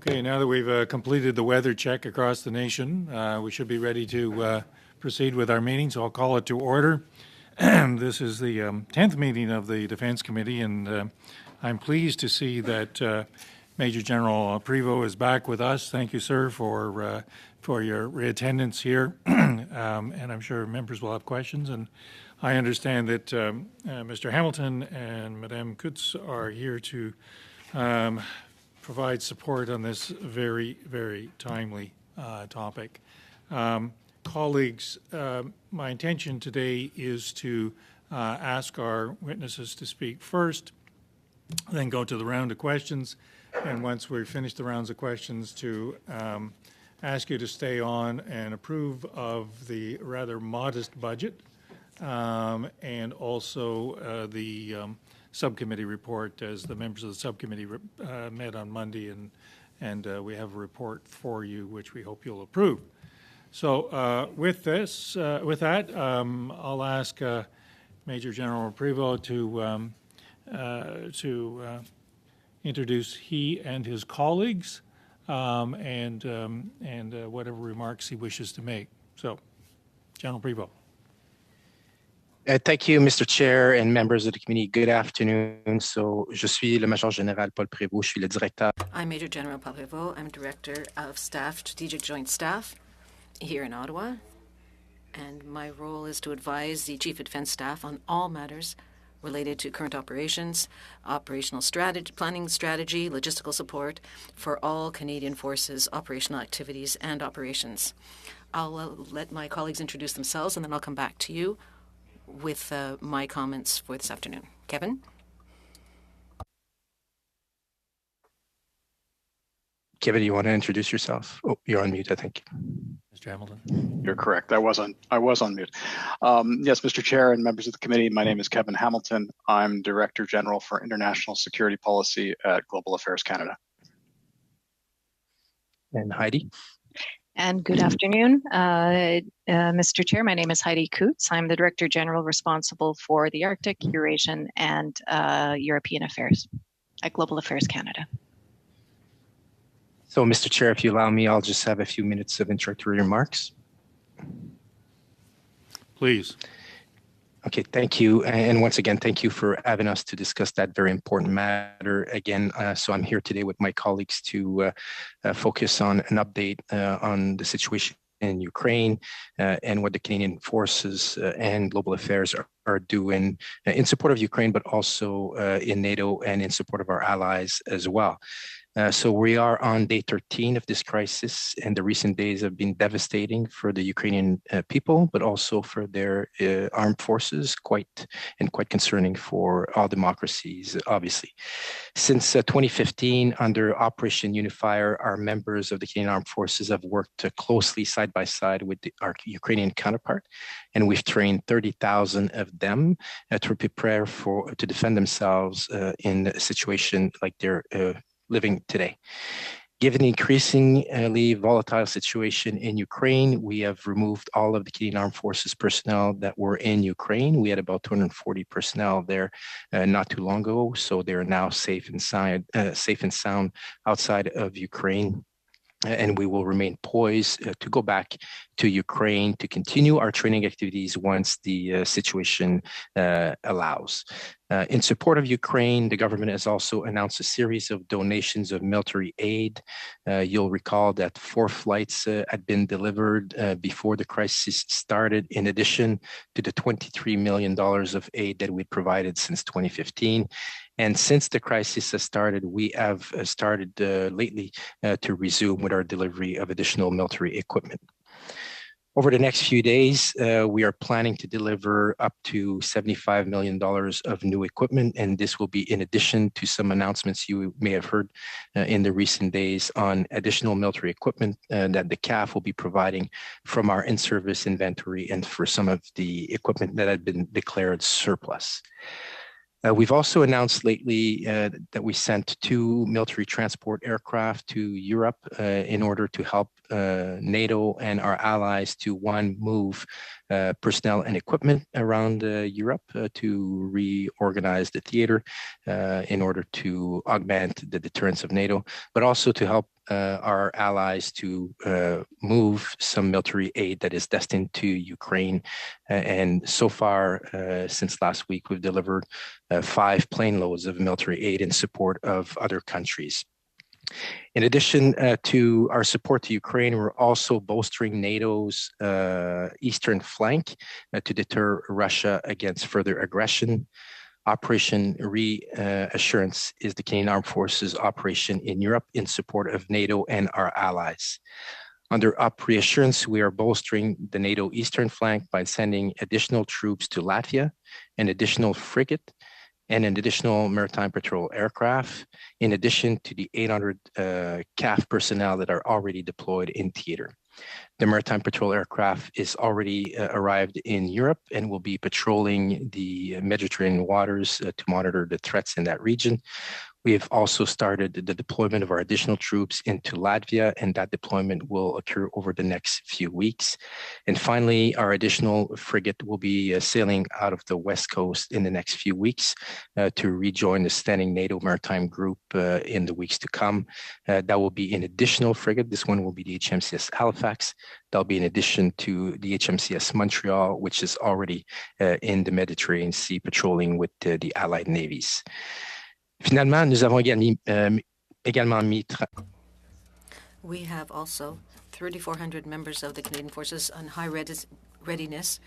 Okay, now that we've completed the weather check across the nation, we should be ready to proceed with our meeting, so I'll call it to order. This is the 10th meeting of the Defense Committee, and I'm pleased to see that Major General Prevost is back with us. Thank you, sir, for your attendance here, and I'm sure members will have questions. And I understand that Mr. Hamilton and Madame Kutz are here to provide support on this very, very timely topic. Colleagues, my intention today is to ask our witnesses to speak first, then go to the round of questions, and once we've finished the rounds of questions, to ask you to stay on and approve of the rather modest budget and also the subcommittee report, as the members of the subcommittee met on Monday, and we have a report for you which we hope you'll approve. So with that, I'll ask Major General Prevost to introduce he and his colleagues and whatever remarks he wishes to make. So, General Prevost. Thank you, Mr. Chair and members of the committee. Good afternoon. So, je suis le Major Général Paul Prévost. Je suis le directeur. I'm Major General Paul Prévost. I'm Director of Staff, Strategic Joint Staff here in Ottawa. And my role is to advise the Chief of Defence Staff on all matters related to current operations, operational strategy, planning strategy, logistical support for all Canadian Forces operational activities and operations. I'll let my colleagues introduce themselves, and then I'll come back to you with my comments for this afternoon. Kevin? Kevin, you want to introduce yourself? Oh, you're on mute, I think. Mr. Hamilton. You're correct. I was on mute. Yes, Mr. Chair and members of the committee, my name is Kevin Hamilton. I'm Director General for International Security Policy at Global Affairs Canada. And Heidi? And good afternoon, Mr. Chair. My name is Heidi Kutz. I'm the Director General responsible for the Arctic, Eurasian, and European Affairs at Global Affairs Canada. So, Mr. Chair, if you allow me, I'll just have a few minutes of introductory remarks. Please. Okay, thank you. And once again, thank you for having us to discuss that very important matter again. So I'm here today with my colleagues to focus on an update on the situation in Ukraine and what the Canadian Forces and Global Affairs are doing in support of Ukraine, but also in NATO and in support of our allies as well. So we are on day 13 of this crisis, and the recent days have been devastating for the Ukrainian people, but also for their armed forces, quite concerning for all democracies, obviously. Since 2015, under Operation Unifier, our members of the Canadian Armed Forces have worked closely side by side with our Ukrainian counterpart, and we've trained 30,000 of them to prepare to defend themselves in a situation like they're living today. Given the increasingly volatile situation in Ukraine, we have removed all of the Canadian Armed Forces personnel that were in Ukraine. We had about 240 personnel there not too long ago, so they're now safe and sound outside of Ukraine. And we will remain poised to go back to Ukraine to continue our training activities once the situation allows. In support of Ukraine, the government has also announced a series of donations of military aid. You'll recall that 4 flights had been delivered before the crisis started, in addition to the $23 million of aid that we provided since 2015. And since the crisis has started, we have started lately to resume with our delivery of additional military equipment. Over the next few days, we are planning to deliver up to $75 million of new equipment, and this will be in addition to some announcements you may have heard in the recent days on additional military equipment that the CAF will be providing from our in-service inventory and for some of the equipment that had been declared surplus. We've also announced lately that we sent 2 military transport aircraft to Europe in order to help NATO and our allies to, one, move personnel and equipment around Europe to reorganize the theater in order to augment the deterrence of NATO, but also to help our allies to move some military aid that is destined to Ukraine. And so far, since last week, we've delivered 5 plane loads of military aid in support of other countries. In addition to our support to Ukraine, we're also bolstering NATO's eastern flank to deter Russia against further aggression. Operation Reassurance is the Canadian Armed Forces operation in Europe in support of NATO and our allies. Under Op Reassurance, we are bolstering the NATO eastern flank by sending additional troops to Latvia, an additional frigate, and an additional maritime patrol aircraft, in addition to the 800 CAF personnel that are already deployed in theater. The maritime patrol aircraft is already arrived in Europe and will be patrolling the Mediterranean waters to monitor the threats in that region. We have also started the deployment of our additional troops into Latvia, and that deployment will occur over the next few weeks. And finally, our additional frigate will be sailing out of the West Coast in the next few weeks to rejoin the standing NATO maritime group in the weeks to come. That will be an additional frigate. This one will be the HMCS Halifax. That'll be in addition to the HMCS Montreal, which is already in the Mediterranean Sea patrolling with the Allied navies. Finalement, nous avons également mis. We have also 3,400 members of the Canadian Forces on high readiness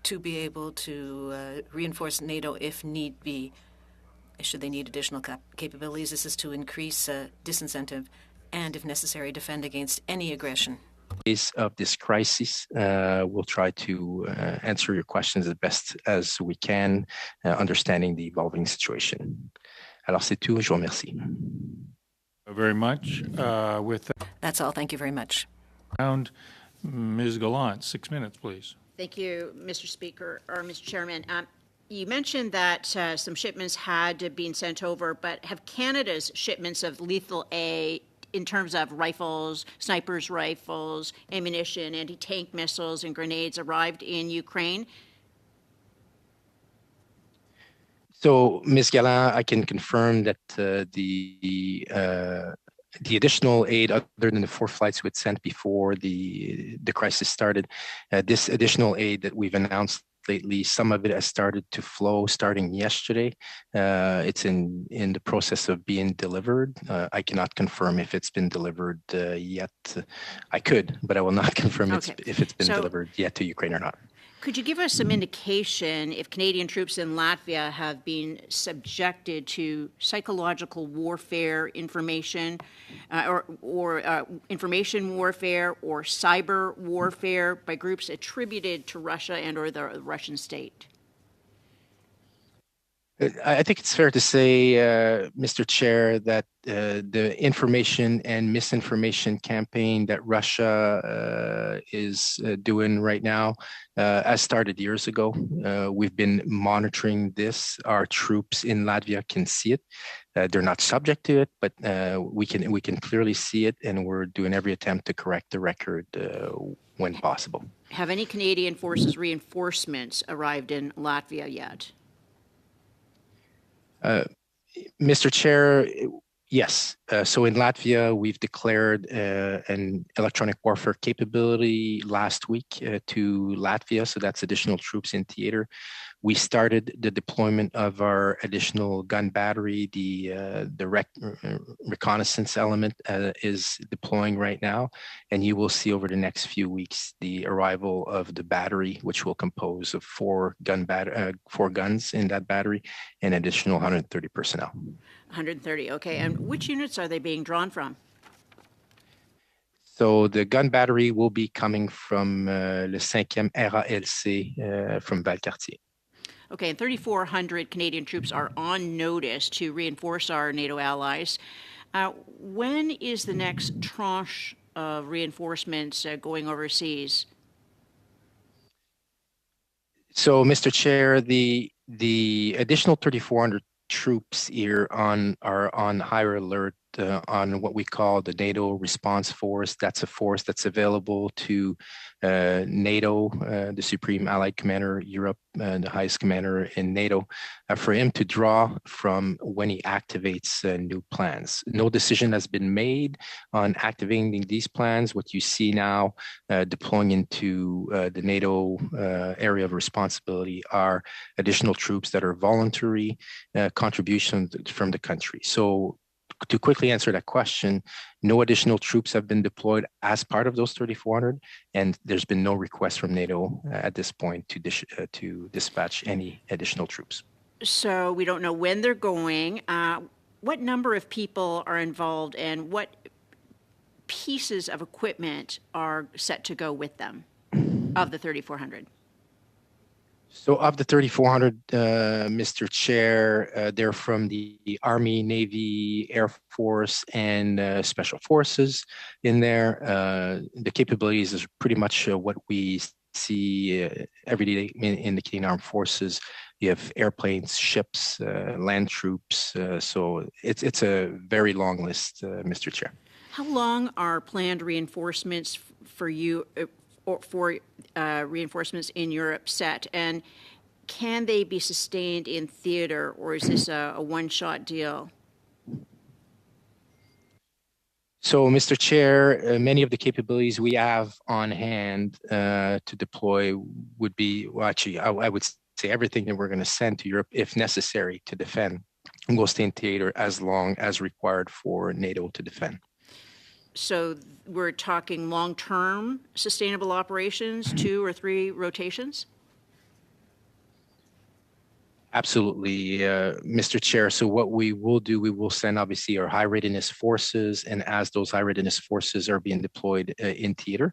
to be able to reinforce NATO if need be, should they need additional capabilities. This is to increase disincentive and, if necessary, defend against any aggression. Of this crisis, we'll try to answer your questions as best as we can, understanding the evolving situation. Alors c'est tout, je vous remercie. Very much. That's all. Thank you very much. Round, Ms. Gallant, 6 minutes, please. Thank you, Mr. Speaker, or Mr. Chairman. You mentioned that some shipments had been sent over, but have Canada's shipments of lethal A in terms of rifles, snipers' rifles, ammunition, anti-tank missiles, and grenades arrived in Ukraine? So, Ms. Gallant, I can confirm that the additional aid, other than the 4 flights we had sent before the crisis started, this additional aid that we've announced lately, some of it has started to flow starting yesterday. It's in the process of being delivered. I cannot confirm if it's been delivered yet. I could, but I will not confirm if it's been delivered yet to Ukraine or not. Could you give us some indication if Canadian troops in Latvia have been subjected to psychological warfare information, or information warfare or cyber warfare by groups attributed to Russia and or the Russian state? I think it's fair to say, Mr. Chair, that the information and misinformation campaign that Russia is doing right now has started years ago. We've been monitoring this. Our troops in Latvia can see it. They're not subject to it, but we can clearly see it, and we're doing every attempt to correct the record when possible. Have any Canadian Forces reinforcements arrived in Latvia yet? Mr. Chair, yes. So in Latvia, we've declared an electronic warfare capability last week to Latvia. So that's additional troops in theater. We started the deployment of our additional gun battery. The reconnaissance element is deploying right now, and you will see over the next few weeks the arrival of the battery, which will compose of 4 guns in that battery, and additional 130 personnel. 130, okay. And which units are they being drawn from? So the gun battery will be coming from le 5e RALC from Valcartier. Okay, and 3,400 Canadian troops are on notice to reinforce our NATO allies. When is the next tranche of reinforcements going overseas? So, Mr. Chair, the additional 3,400 troops here are on higher alert on what we call the NATO response force. That's a force that's available to NATO, the Supreme Allied Commander, Europe, the highest commander in NATO, for him to draw from when he activates new plans. No decision has been made on activating these plans. What you see now deploying into the NATO area of responsibility are additional troops that are voluntary contributions from the country. So to quickly answer that question, no additional troops have been deployed as part of those 3,400, and there's been no request from NATO at this point to dispatch any additional troops. So we don't know when they're going. What number of people are involved, and what pieces of equipment are set to go with them of the 3,400? So of the 3,400, Mr. Chair, they're from the Army, Navy, Air Force, and Special Forces in there. The capabilities is pretty much what we see every day in the Canadian Armed Forces. You have airplanes, ships, land troops. So it's a very long list, Mr. Chair. How long are planned reinforcements for you? For reinforcements in Europe set, and can they be sustained in theater, or is this a one-shot deal? So, Mr. Chair, many of the capabilities we have on hand to deploy would be, well, actually, I would say everything that we're going to send to Europe, if necessary, to defend, will stay in theater as long as required for NATO to defend. So we're talking long-term sustainable operations, 2 or 3 rotations? Absolutely, Mr. Chair. So what we will do, we will send obviously our high readiness forces, and as those high readiness forces are being deployed in theater,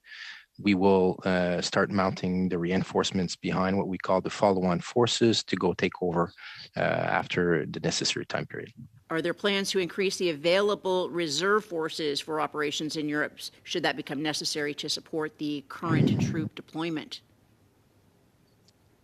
we will start mounting the reinforcements behind what we call the follow-on forces to go take over after the necessary time period. Are there plans to increase the available reserve forces for operations in Europe, should that become necessary to support the current troop deployment?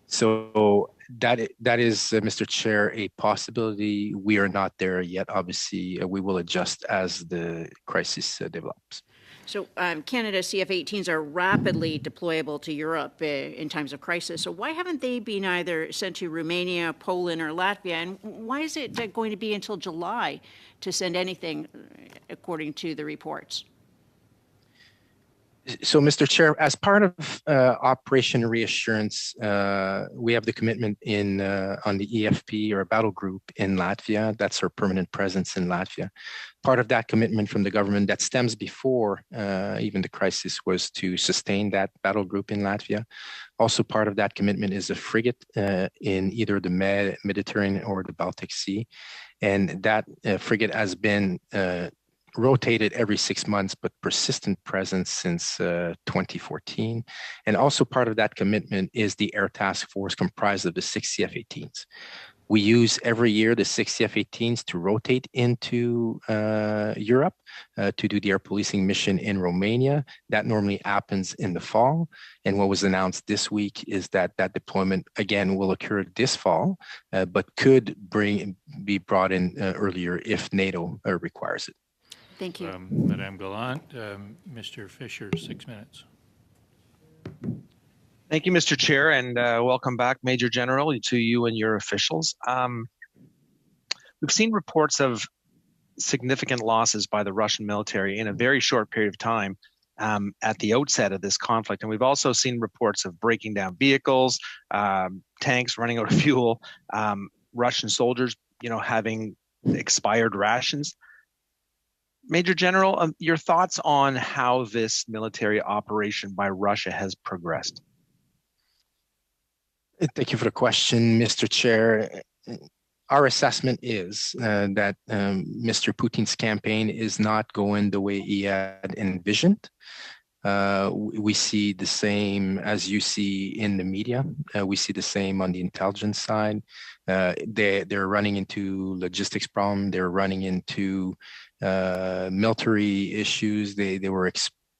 So that is, Mr. Chair, a possibility. We are not there yet. Obviously, we will adjust as the crisis develops. So Canada's CF-18s are rapidly deployable to Europe in times of crisis. So why haven't they been either sent to Romania, Poland, or Latvia? And why is it going to be until July to send anything, according to the reports? So, Mr. Chair, as part of Operation Reassurance, we have the commitment on the EFP, or battle group in Latvia. That's our permanent presence in Latvia. Part of that commitment from the government that stems before even the crisis was to sustain that battle group in Latvia. Also, part of that commitment is a frigate in either the Mediterranean or the Baltic Sea. And that frigate has been rotated every 6 months, but persistent presence since 2014. And also part of that commitment is the Air Task Force comprised of the 6 CF-18s. We use every year the 6 CF-18s to rotate into Europe to do the air policing mission in Romania. That normally happens in the fall. And what was announced this week is that that deployment, again, will occur this fall, but could be brought in earlier if NATO requires it. Thank you. Madame Gallant, Mr. Fisher, 6 minutes. Thank you, Mr. Chair, and welcome back, Major General, to you and your officials. We've seen reports of significant losses by the Russian military in a very short period of time at the outset of this conflict. And we've also seen reports of breaking down vehicles, tanks running out of fuel, Russian soldiers, having expired rations. Major General, your thoughts on how this military operation by Russia has progressed? Thank you for the question, Mr. Chair. Our assessment is that Mr. Putin's campaign is not going the way he had envisioned. We see the same as you see in the media. We see the same on the intelligence side. They're running into logistics problems. They're running into military issues. They were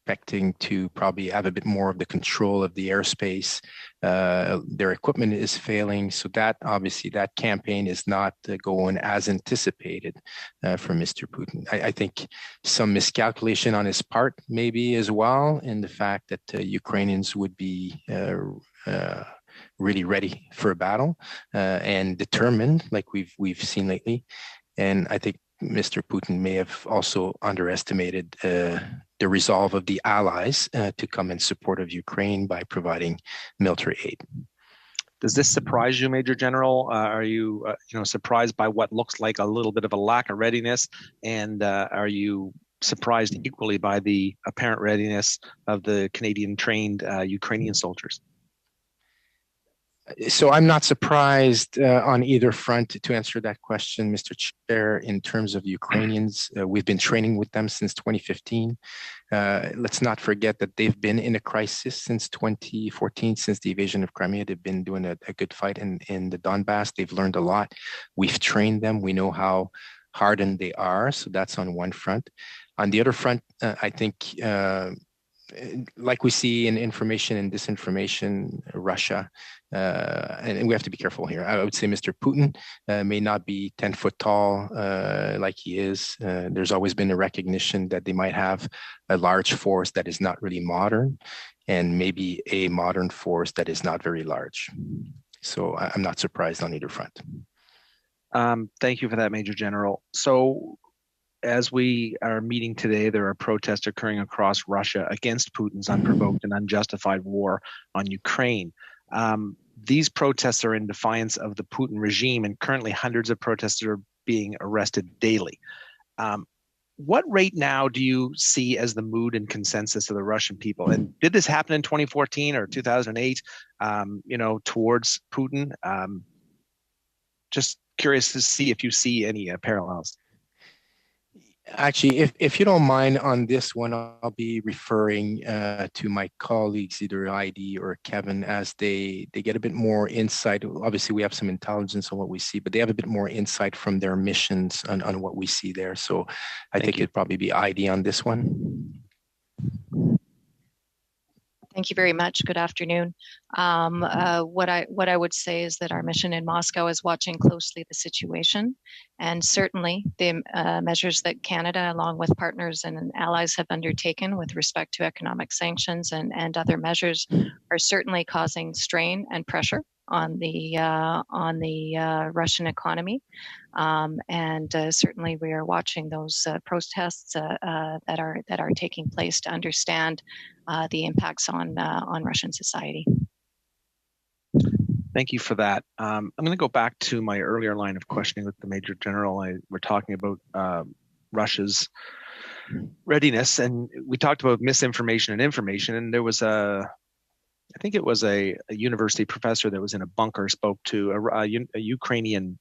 expecting to probably have a bit more of the control of the airspace. Their equipment is failing. So that obviously that campaign is not going as anticipated for Mr. Putin. I think some miscalculation on his part maybe as well, in the fact that Ukrainians would be really ready for a battle and determined, like we've seen lately. And I think Mr. Putin may have also underestimated the resolve of the allies to come in support of Ukraine by providing military aid. Does this surprise you, Major General? Are you, surprised by what looks like a little bit of a lack of readiness? And are you surprised equally by the apparent readiness of the Canadian-trained Ukrainian soldiers? So I'm not surprised on either front to answer that question, Mr. Chair. In terms of Ukrainians, we've been training with them since 2015. Let's not forget that they've been in a crisis since 2014, since the invasion of Crimea. They've been doing a good fight in the Donbass. They've learned a lot. We've trained them. We know how hardened they are. So that's on one front. On the other front, I think like we see in information and disinformation, Russia, and we have to be careful here. I would say Mr. Putin may not be 10 foot tall like he is. There's always been a recognition that they might have a large force that is not really modern, and maybe a modern force that is not very large. So I'm not surprised on either front. Thank you for that, Major General. So as we are meeting today, there are protests occurring across Russia against Putin's unprovoked and unjustified war on Ukraine. These protests are in defiance of the Putin regime, and currently hundreds of protesters are being arrested daily. What right now do you see as the mood and consensus of the Russian people? And did this happen in 2014 or 2008, towards Putin? Just curious to see if you see any parallels. Actually, if you don't mind on this one, I'll be referring to my colleagues, either ID or Kevin, as they get a bit more insight. Obviously, we have some intelligence on what we see, but they have a bit more insight from their missions on what we see there. So I think it'd probably be ID on this one. Thank you very much. Good afternoon. What I would say is that our mission in Moscow is watching closely the situation, and certainly the measures that Canada, along with partners and allies, have undertaken with respect to economic sanctions and other measures, are certainly causing strain and pressure on the Russian economy, and certainly we are watching those protests that are taking place to understand the impacts on Russian society. Thank you for that. I'm going to go back to my earlier line of questioning with the Major General. We're talking about Russia's readiness, and we talked about misinformation and information, and there was I think it was a university professor that was in a bunker, spoke to a Ukrainian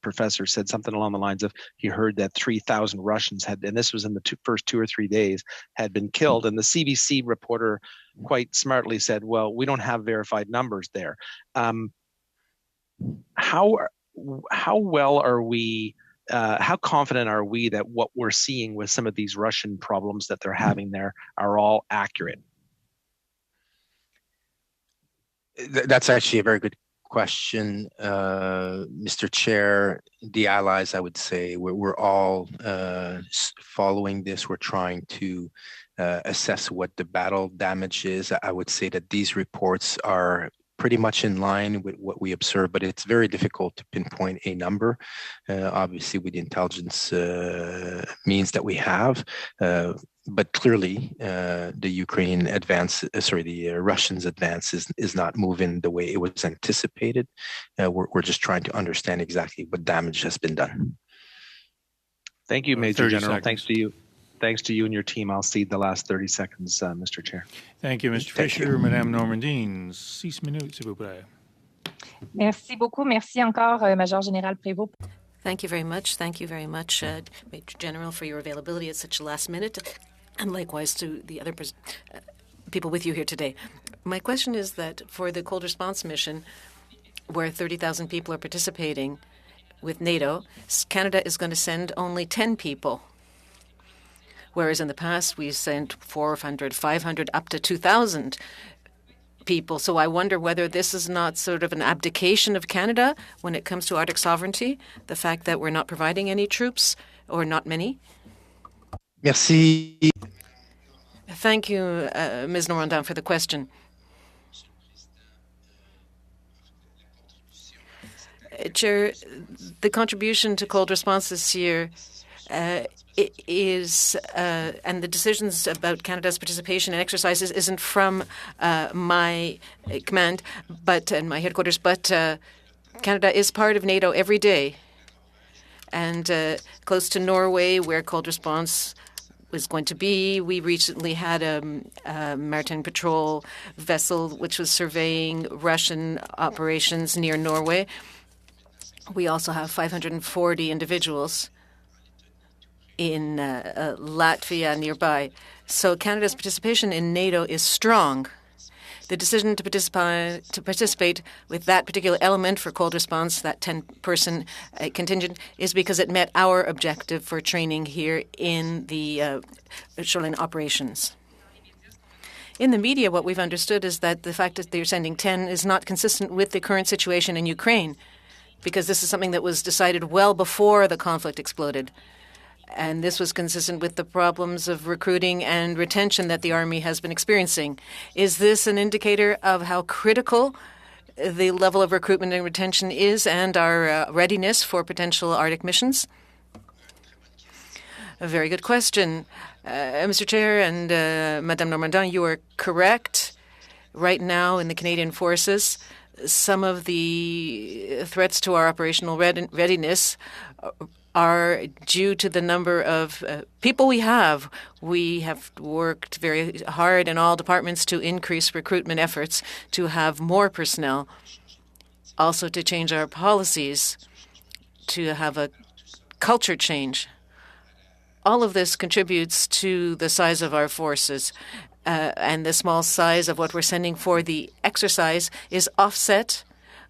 professor, said something along the lines of he heard that 3,000 Russians had, and this was in the first 2 or 3 days, had been killed. And the CBC reporter quite smartly said, well, we don't have verified numbers there. How well are we, how confident are we that what we're seeing with some of these Russian problems that they're having there are all accurate? That's actually a very good question, Mr. Chair. The allies, I would say, we're all following this. We're trying to assess what the battle damage is. I would say that these reports are pretty much in line with what we observe, but it's very difficult to pinpoint a number, obviously with the intelligence means that we have. But clearly, the Russians' advance is not moving the way it was anticipated. We're just trying to understand exactly what damage has been done. Thank you, Major General. Seconds. Thanks to you. Thanks to you and your team. I'll cede the last 30 seconds, Mr. Chair. Thank you, Mr. Fisher. Madame Normandine, 6 minutes, s'il vous plaît. Merci beaucoup. Merci encore, Major Général Prévost. Thank you very much. Thank you very much, Major General, for your availability at such a last minute, and likewise to the other people with you here today. My question is that for the cold response mission, where 30,000 people are participating with NATO, Canada is going to send only 10 people. whereas in the past we sent 400, 500, up to 2,000 people. So I wonder whether this is not sort of an abdication of Canada when it comes to Arctic sovereignty, the fact that we're not providing any troops, or not many. Merci. Thank you, Ms. Normandin, for the question. Chair, the contribution to cold response this year is, and the decisions about Canada's participation in exercises isn't from my command, and my headquarters, but Canada is part of NATO every day. And close to Norway, where cold response was going to be, we recently had a maritime patrol vessel which was surveying Russian operations near Norway. We also have 540 individuals in Latvia nearby. So Canada's participation in NATO is strong. The decision to participate with that particular element for cold response, that 10-person contingent, is because it met our objective for training here in the shoreline operations. In the media, what we've understood is that the fact that they're sending 10 is not consistent with the current situation in Ukraine, because this is something that was decided well before the conflict exploded. And this was consistent with the problems of recruiting and retention that the Army has been experiencing. Is this an indicator of how critical the level of recruitment and retention is and our readiness for potential Arctic missions? A very good question. Mr. Chair and Madame Normandin, you are correct. Right now in the Canadian Forces, some of the threats to our operational readiness are due to the number of people we have. We have worked very hard in all departments to increase recruitment efforts, to have more personnel, also to change our policies, to have a culture change. All of this contributes to the size of our forces. And the small size of what we're sending for the exercise is offset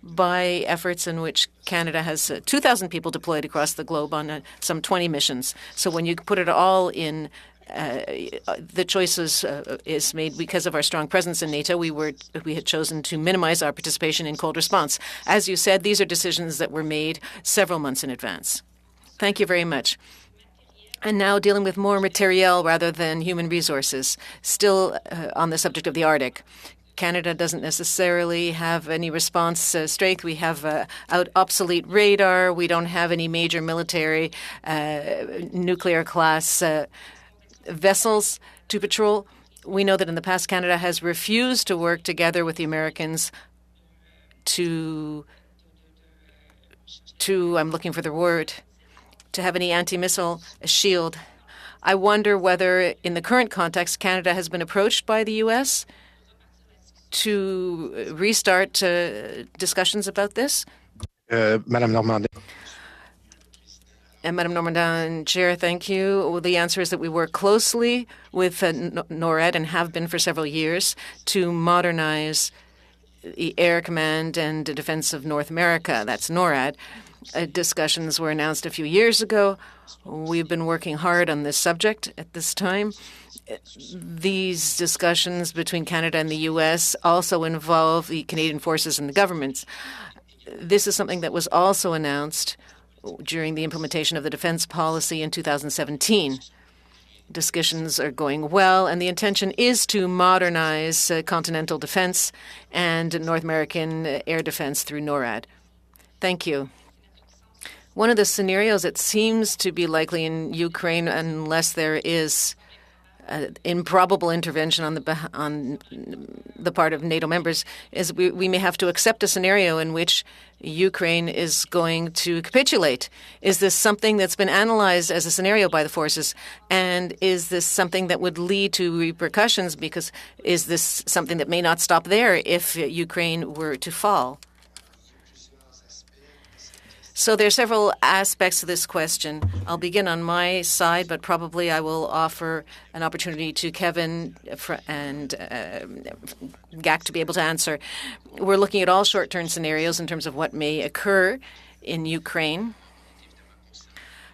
by efforts in which Canada has 2,000 people deployed across the globe on some 20 missions. So when you put it all in, the choices is made because of our strong presence in NATO. We had chosen to minimize our participation in cold response. As you said, these are decisions that were made several months in advance. Thank you very much. And now dealing with more materiel rather than human resources, still on the subject of the Arctic. Canada doesn't necessarily have any response strength. We have obsolete radar. We don't have any major military nuclear-class vessels to patrol. We know that in the past, Canada has refused to work together with the Americans to I'm looking for the word, to have any anti-missile shield. I wonder whether, in the current context, Canada has been approached by the U.S. to restart discussions about this. Madame Normandin. And Madame Normandin, Chair, thank you. Well, the answer is that we work closely with NORAD and have been for several years to modernize the Air Command and Defense of North America. That's NORAD. Discussions were announced a few years ago. We've been working hard on this subject at this time. These discussions between Canada and the U.S. also involve the Canadian forces and the governments. This is something that was also announced during the implementation of the defense policy in 2017. Discussions are going well, and the intention is to modernize continental defense and North American air defense through NORAD. Thank you. One of the scenarios that seems to be likely in Ukraine, unless there is improbable intervention on the part of NATO members, is we may have to accept a scenario in which Ukraine is going to capitulate. Is this something that's been analyzed as a scenario by the forces? And is this something that would lead to repercussions? Because is this something that may not stop there if Ukraine were to fall? So there are several aspects to this question. I'll begin on my side, but probably I will offer an opportunity to Kevin and GAC to be able to answer. We're looking at all short-term scenarios in terms of what may occur in Ukraine.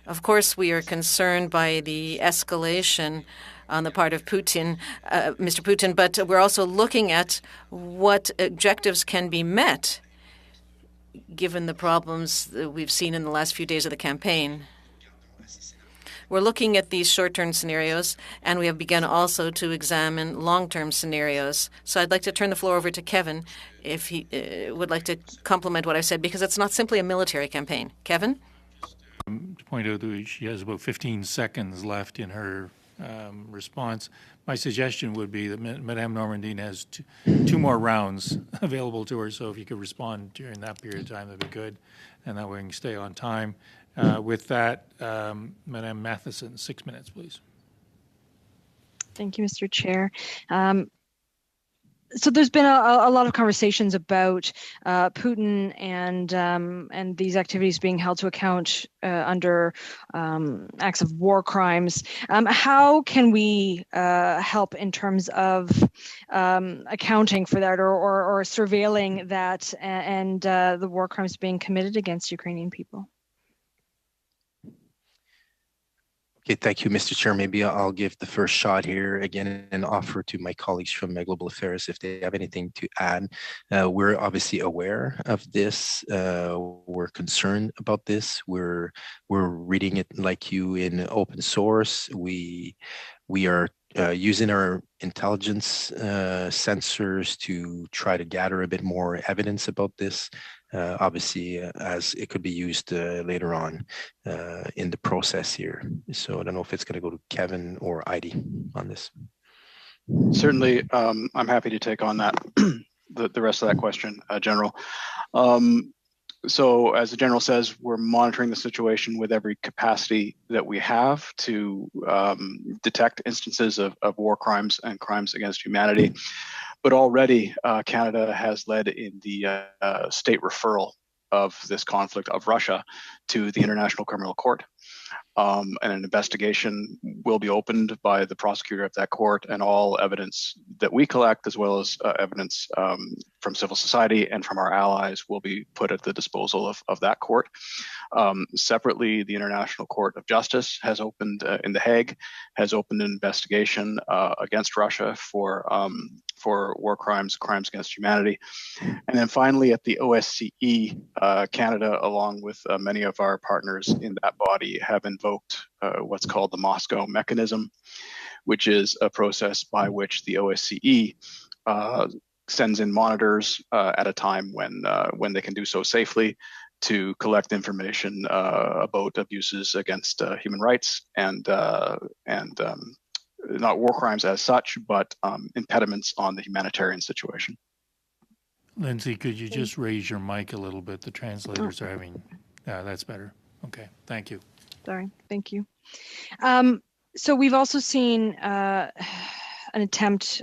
Of course, we are concerned by the escalation on the part of Putin, Mr. Putin, but we're also looking at what objectives can be met given the problems that we've seen in the last few days of the campaign. We're looking at these short-term scenarios, and we have begun also to examine long-term scenarios. So I'd like to turn the floor over to Kevin if he would like to complement what I said, because it's not simply a military campaign. Kevin? To point out that she has about 15 seconds left in her response. My suggestion would be that Madame Normandin has two more rounds available to her, so if you could respond during that period of time, that'd be good, and that way we can stay on time. With that, Madame Matheson, 6 minutes, please. Thank you, Mr. Chair. So there's been a lot of conversations about Putin and these activities being held to account under acts of war crimes. How can we help in terms of accounting for that or surveilling that and the war crimes being committed against Ukrainian people? Okay, thank you, Mr. Chair. Maybe I'll give the first shot here again and offer to my colleagues from Global Affairs if they have anything to add. We're obviously aware of this. We're concerned about this. We're reading it like you in open source. We are using our intelligence sensors to try to gather a bit more evidence about this. Obviously, as it could be used later on in the process here. So I don't know if it's going to go to Kevin or Heidi on this. Certainly, I'm happy to take on that, the rest of that question, General. So as the General says, we're monitoring the situation with every capacity that we have to detect instances of war crimes and crimes against humanity. But already Canada has led in the state referral of this conflict of Russia to the International Criminal Court. And an investigation will be opened by the prosecutor of that court, and all evidence that we collect, as well as evidence from civil society and from our allies, will be put at the disposal of that court. Separately, the International Court of Justice has opened in The Hague, has opened an investigation against Russia for war crimes, crimes against humanity. And then finally, at the OSCE, Canada, along with many of our partners in that body, have invoked what's called the Moscow mechanism, which is a process by which the OSCE sends in monitors at a time when they can do so safely to collect information about abuses against human rights and not war crimes as such, but impediments on the humanitarian situation. Lindsay, could you just raise your mic a little bit? The translators are having, that's better. Okay, thank you. Sorry, thank you. So we've also seen an attempt,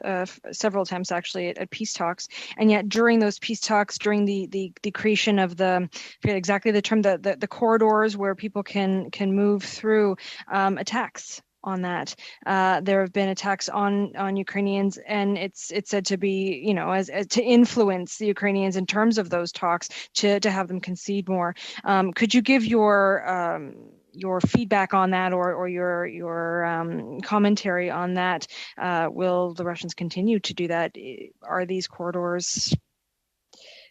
several attempts actually, at peace talks, and yet during those peace talks, during the creation of I forget exactly the term, the corridors where people can move through, attacks on that. There have been attacks on Ukrainians, and it's said to be, as to influence the Ukrainians in terms of those talks to have them concede more. Could you give your feedback on that, or your commentary on that? Will the Russians continue to do that? Are these corridors,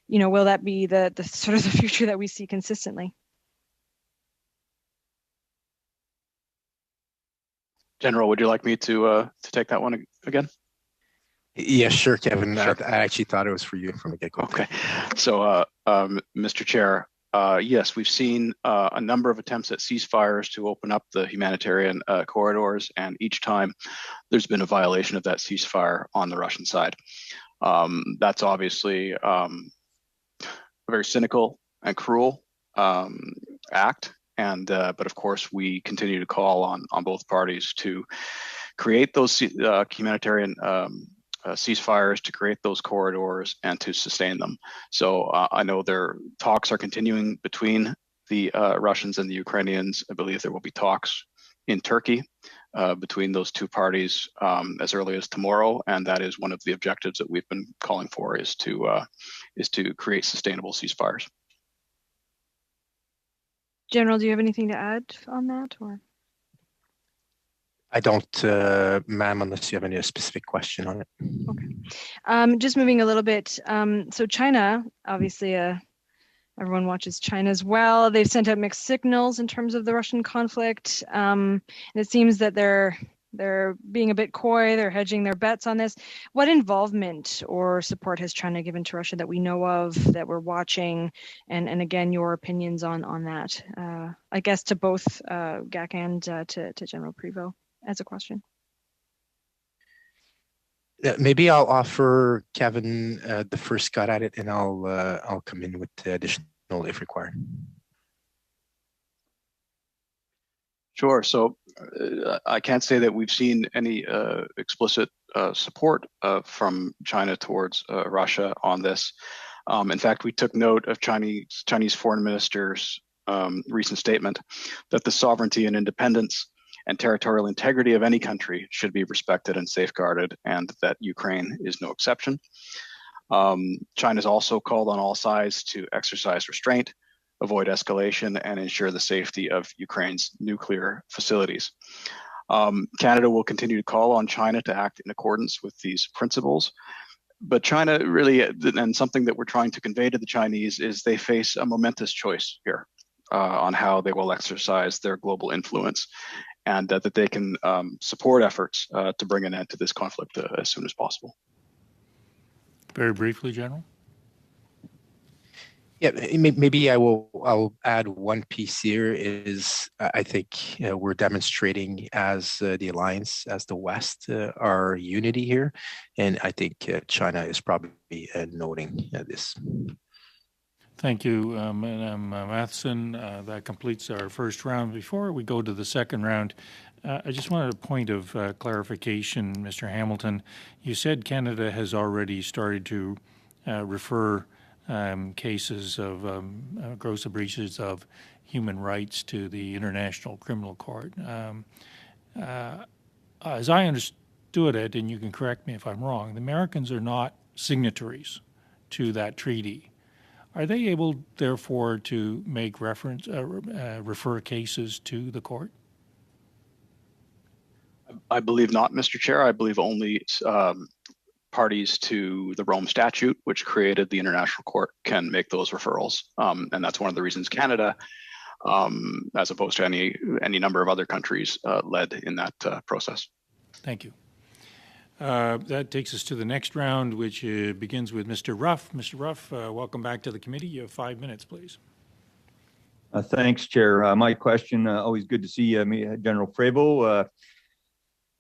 will that be the sort of the future that we see consistently? General, would you like me to take that one again? Yeah, sure, Kevin. Sure. I actually thought it was for you from the get-go. Okay. So, Mr. Chair, yes, we've seen a number of attempts at ceasefires to open up the humanitarian corridors, and each time there's been a violation of that ceasefire on the Russian side. That's obviously a very cynical and cruel act. But of course, we continue to call on both parties to create those humanitarian ceasefires, to create those corridors, and to sustain them. So I know their talks are continuing between the Russians and the Ukrainians. I believe there will be talks in Turkey between those two parties as early as tomorrow, and that is one of the objectives that we've been calling for, is to create sustainable ceasefires. General, do you have anything to add on that, or? I don't, ma'am, unless you have any specific question on it. Okay. Just moving a little bit. So China, obviously, everyone watches China as well. They've sent out mixed signals in terms of the Russian conflict. And it seems that they're being a bit coy. They're hedging their bets on this. What involvement or support has China given to Russia that we know of, that we're watching? And again, your opinions on that, I guess, to both GAC and to General Prevost as a question. Maybe I'll offer Kevin the first cut at it, and I'll come in with additional if required. Sure. So I can't say that we've seen any explicit support from China towards Russia on this. In fact, we took note of Chinese foreign minister's recent statement that the sovereignty and independence and territorial integrity of any country should be respected and safeguarded, and that Ukraine is no exception. China's also called on all sides to exercise restraint, avoid escalation, and ensure the safety of Ukraine's nuclear facilities. Canada will continue to call on China to act in accordance with these principles. But China really, and something that we're trying to convey to the Chinese, is they face a momentous choice here on how they will exercise their global influence, and that they can support efforts to bring an end to this conflict as soon as possible. Very briefly, General. Yeah, maybe I'll add one piece here is I think we're demonstrating as the Alliance, as the West, our unity here. And I think China is probably noting this. Thank you, Madam Matheson. That completes our first round. Before we go to the second round, I just wanted a point of clarification, Mr. Hamilton. You said Canada has already started to refer cases of gross breaches of human rights to the International Criminal Court. As I understood it, and you can correct me if I'm wrong, the Americans are not signatories to that treaty. Are they able, therefore, to make reference, refer cases to the court? I believe not, Mr. Chair. I believe only parties to the Rome Statute, which created the International Court, can make those referrals. And that's one of the reasons Canada, as opposed to any number of other countries, led in that process. Thank you. That takes us to the next round, which begins with Mr. Ruff. Mr. Ruff, welcome back to the committee. You have 5 minutes, please. Thanks, Chair. My question, always good to see General Prevost.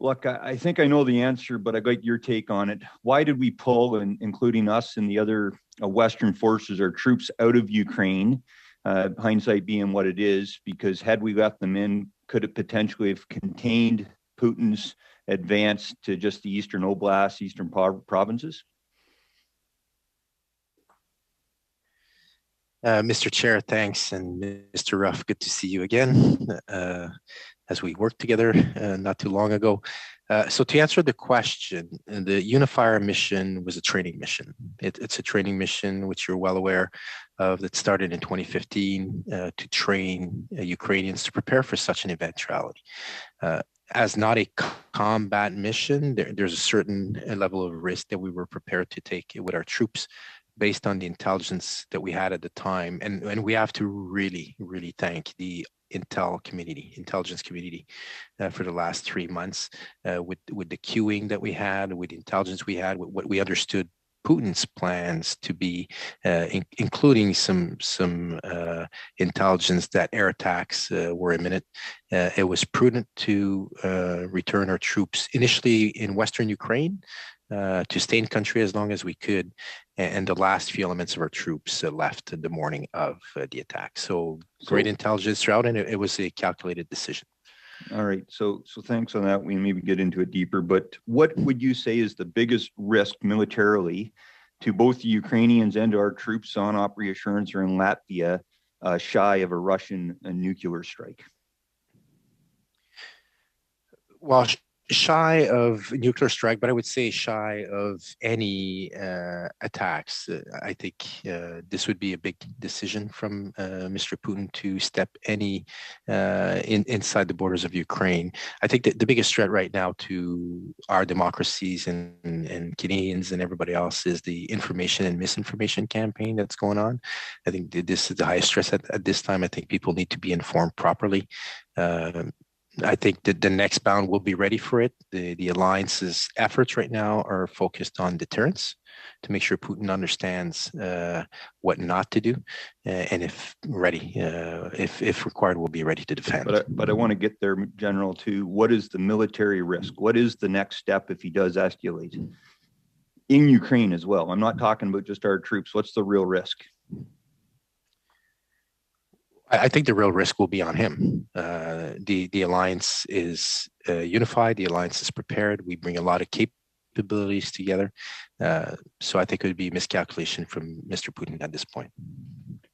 Look, I think I know the answer, but I'd like your take on it. Why did we pull, including us and the other Western forces, our troops out of Ukraine? Hindsight being what it is, because had we left them in, could it potentially have contained Putin's advance to just the Eastern Oblasts, Eastern provinces? Mr. Chair, thanks. And Mr. Ruff, good to see you again as we worked together not too long ago. So to answer the question, the Unifier mission was a training mission. It's a training mission, which you're well aware of, that started in 2015 to train Ukrainians to prepare for such an eventuality. As not a combat mission, there's a certain level of risk that we were prepared to take with our troops based on the intelligence that we had at the time. And we have to really, really thank the intelligence community for the last 3 months with the queuing that we had, with the intelligence we had, with what we understood Putin's plans to be, including some intelligence that air attacks were imminent. It was prudent to return our troops initially in Western Ukraine, to stay in country as long as we could, and the last few elements of our troops left the morning of the attack. So great intelligence throughout, and it was a calculated decision. All right, so thanks on that. We maybe get into it deeper, but what would you say is the biggest risk militarily to both the Ukrainians and our troops on Op Reassurance or in Latvia, shy of a Russian nuclear strike? Well, Shy of nuclear strike, but I would say shy of any attacks. I think this would be a big decision from Mr. Putin to step inside the borders of Ukraine. I think that the biggest threat right now to our democracies and Canadians and everybody else is the information and misinformation campaign that's going on. I think this is the highest stress at this time. I think people need to be informed properly. I think that the next bound will be ready for it. The alliance's efforts right now are focused on deterrence to make sure Putin understands what not to do, and if ready, if required, we'll be ready to defend. But I want to get there, General, to what is the military risk? What is the next step if he does escalate in Ukraine as well? I'm not talking about just our troops. What's the real risk? I think the real risk will be on him. The alliance is unified. The alliance is prepared. We bring a lot of capabilities together. So I think it would be miscalculation from Mr. Putin at this point.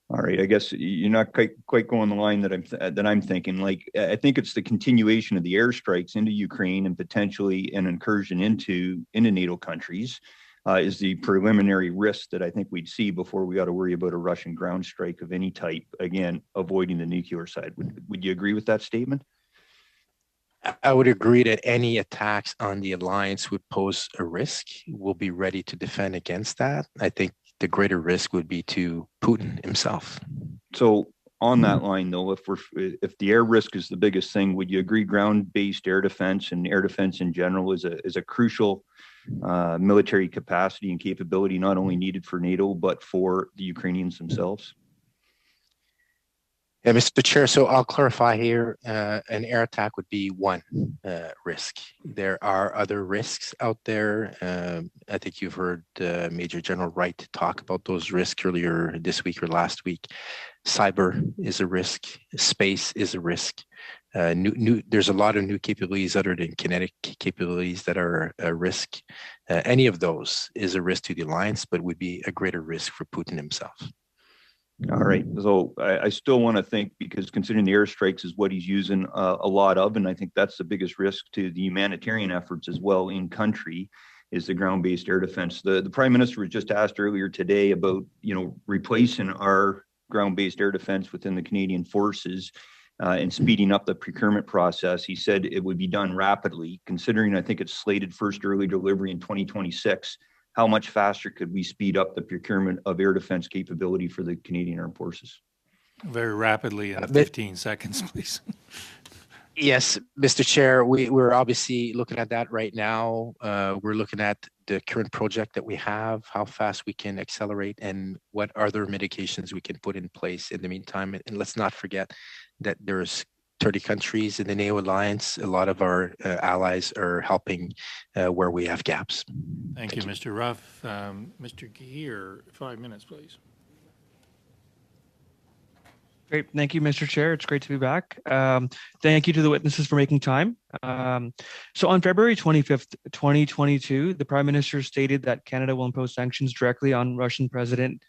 All right. I guess you're not quite going the line that I'm thinking. Like, I think it's the continuation of the airstrikes into Ukraine and potentially an incursion into NATO countries. Is the preliminary risk that I think we'd see before we got to worry about a Russian ground strike of any type, again, avoiding the nuclear side. Would you agree with that statement? I would agree that any attacks on the alliance would pose a risk. We'll be ready to defend against that. I think the greater risk would be to Putin himself. So on that line, though, if the air risk is the biggest thing, would you agree ground-based air defense and air defense in general is a crucial military capacity and capability not only needed for NATO, but for the Ukrainians themselves? Yeah, Mr. Chair, so I'll clarify here. An air attack would be one risk. There are other risks out there. I think you've heard Major General Wright talk about those risks earlier this week or last week. Cyber is a risk. Space is a risk. There's a lot of new capabilities other than kinetic capabilities that are a risk. Any of those is a risk to the alliance, but would be a greater risk for Putin himself. All right. So I still want to think, because considering the airstrikes is what he's using a lot of, and I think that's the biggest risk to the humanitarian efforts as well in country, is the ground-based air defense. The Prime Minister was just asked earlier today about, replacing our ground-based air defense within the Canadian forces and speeding up the procurement process. He said it would be done rapidly, considering I think it's slated first early delivery in 2026. How much faster could we speed up the procurement of air defense capability for the Canadian Armed Forces? Very rapidly in 15 seconds, please. Yes, Mr. Chair, we're obviously looking at that right now. We're looking at the current project that we have, how fast we can accelerate, and what other mitigations we can put in place in the meantime. And let's not forget that there's 30 countries in the NATO alliance. A lot of our allies are helping where we have gaps. Thank you, Mr. Ruff. Mr. Gear, 5 minutes, please. Great. Thank you, Mr. Chair. It's great to be back. Thank you to the witnesses for making time. So on February 25th, 2022, the Prime Minister stated that Canada will impose sanctions directly on Russian President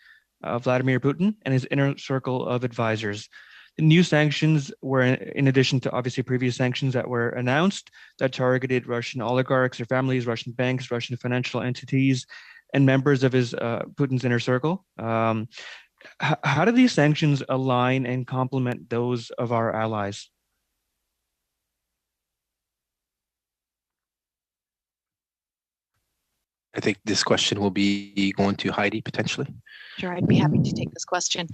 Vladimir Putin and his inner circle of advisors. The new sanctions were in addition to obviously previous sanctions that were announced that targeted Russian oligarchs, their families, Russian banks, Russian financial entities, and members of his Putin's inner circle. How do these sanctions align and complement those of our allies? I think this question will be going to Heidi potentially. Sure, I'd be happy to take this question.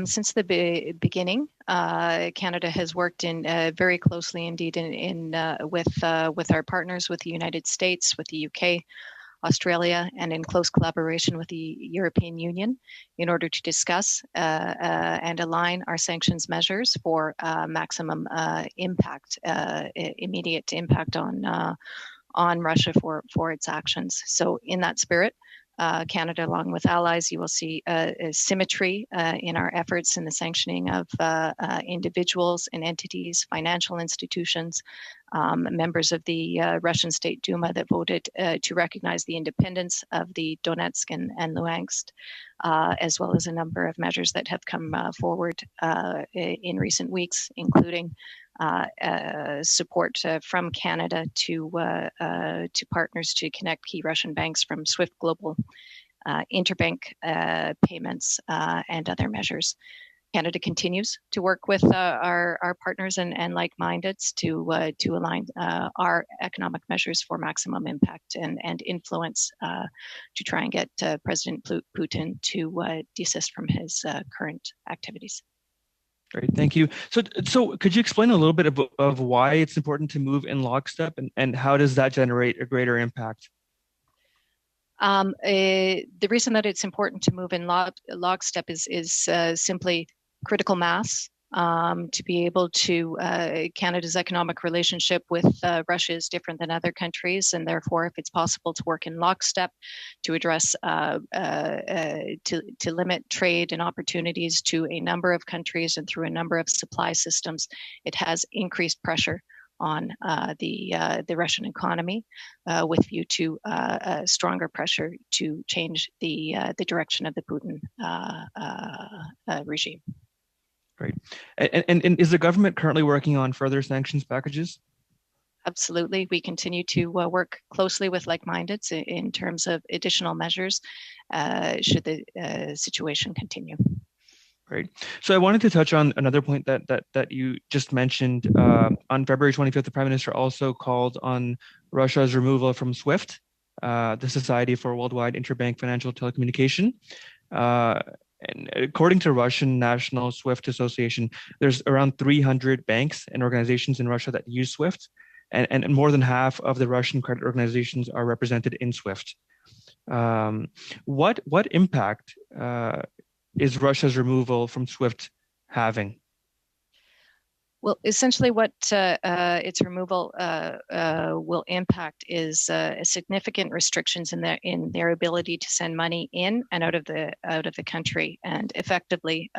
Since the beginning, Canada has worked in very closely indeed with our partners, with the United States, with the UK, Australia, and in close collaboration with the European Union in order to discuss and align our sanctions measures for maximum impact, immediate impact on Russia for its actions. So in that spirit, Canada, along with allies, you will see a symmetry in our efforts in the sanctioning of individuals and entities, financial institutions, members of the Russian State Duma that voted to recognize the independence of the Donetsk and Luhansk, as well as a number of measures that have come forward in recent weeks, including support from Canada to partners to connect key Russian banks from SWIFT global interbank payments and other measures. Canada continues to work with our partners and like-mindeds to align our economic measures for maximum impact and influence to try and get President Putin to desist from his current activities. Great, thank you. So could you explain a little bit of why it's important to move in lockstep, and how does that generate a greater impact? The reason that it's important to move in lockstep is simply critical mass. To be able to, Canada's economic relationship with Russia is different than other countries, and therefore, if it's possible to work in lockstep to address, to limit trade and opportunities to a number of countries and through a number of supply systems, it has increased pressure on the Russian economy, with view to stronger pressure to change the direction of the Putin regime. Great. And is the government currently working on further sanctions packages? Absolutely. We continue to work closely with like-mindeds in terms of additional measures should the situation continue. Great. So I wanted to touch on another point that you just mentioned. On February 25th, the Prime Minister also called on Russia's removal from SWIFT, the Society for Worldwide Interbank Financial Telecommunication. And according to Russian National SWIFT Association, there's around 300 banks and organizations in Russia that use SWIFT, and more than half of the Russian credit organizations are represented in SWIFT. What impact is Russia's removal from SWIFT having? Well, essentially, what its removal will impact is significant restrictions in their ability to send money in and out of the country, and effectively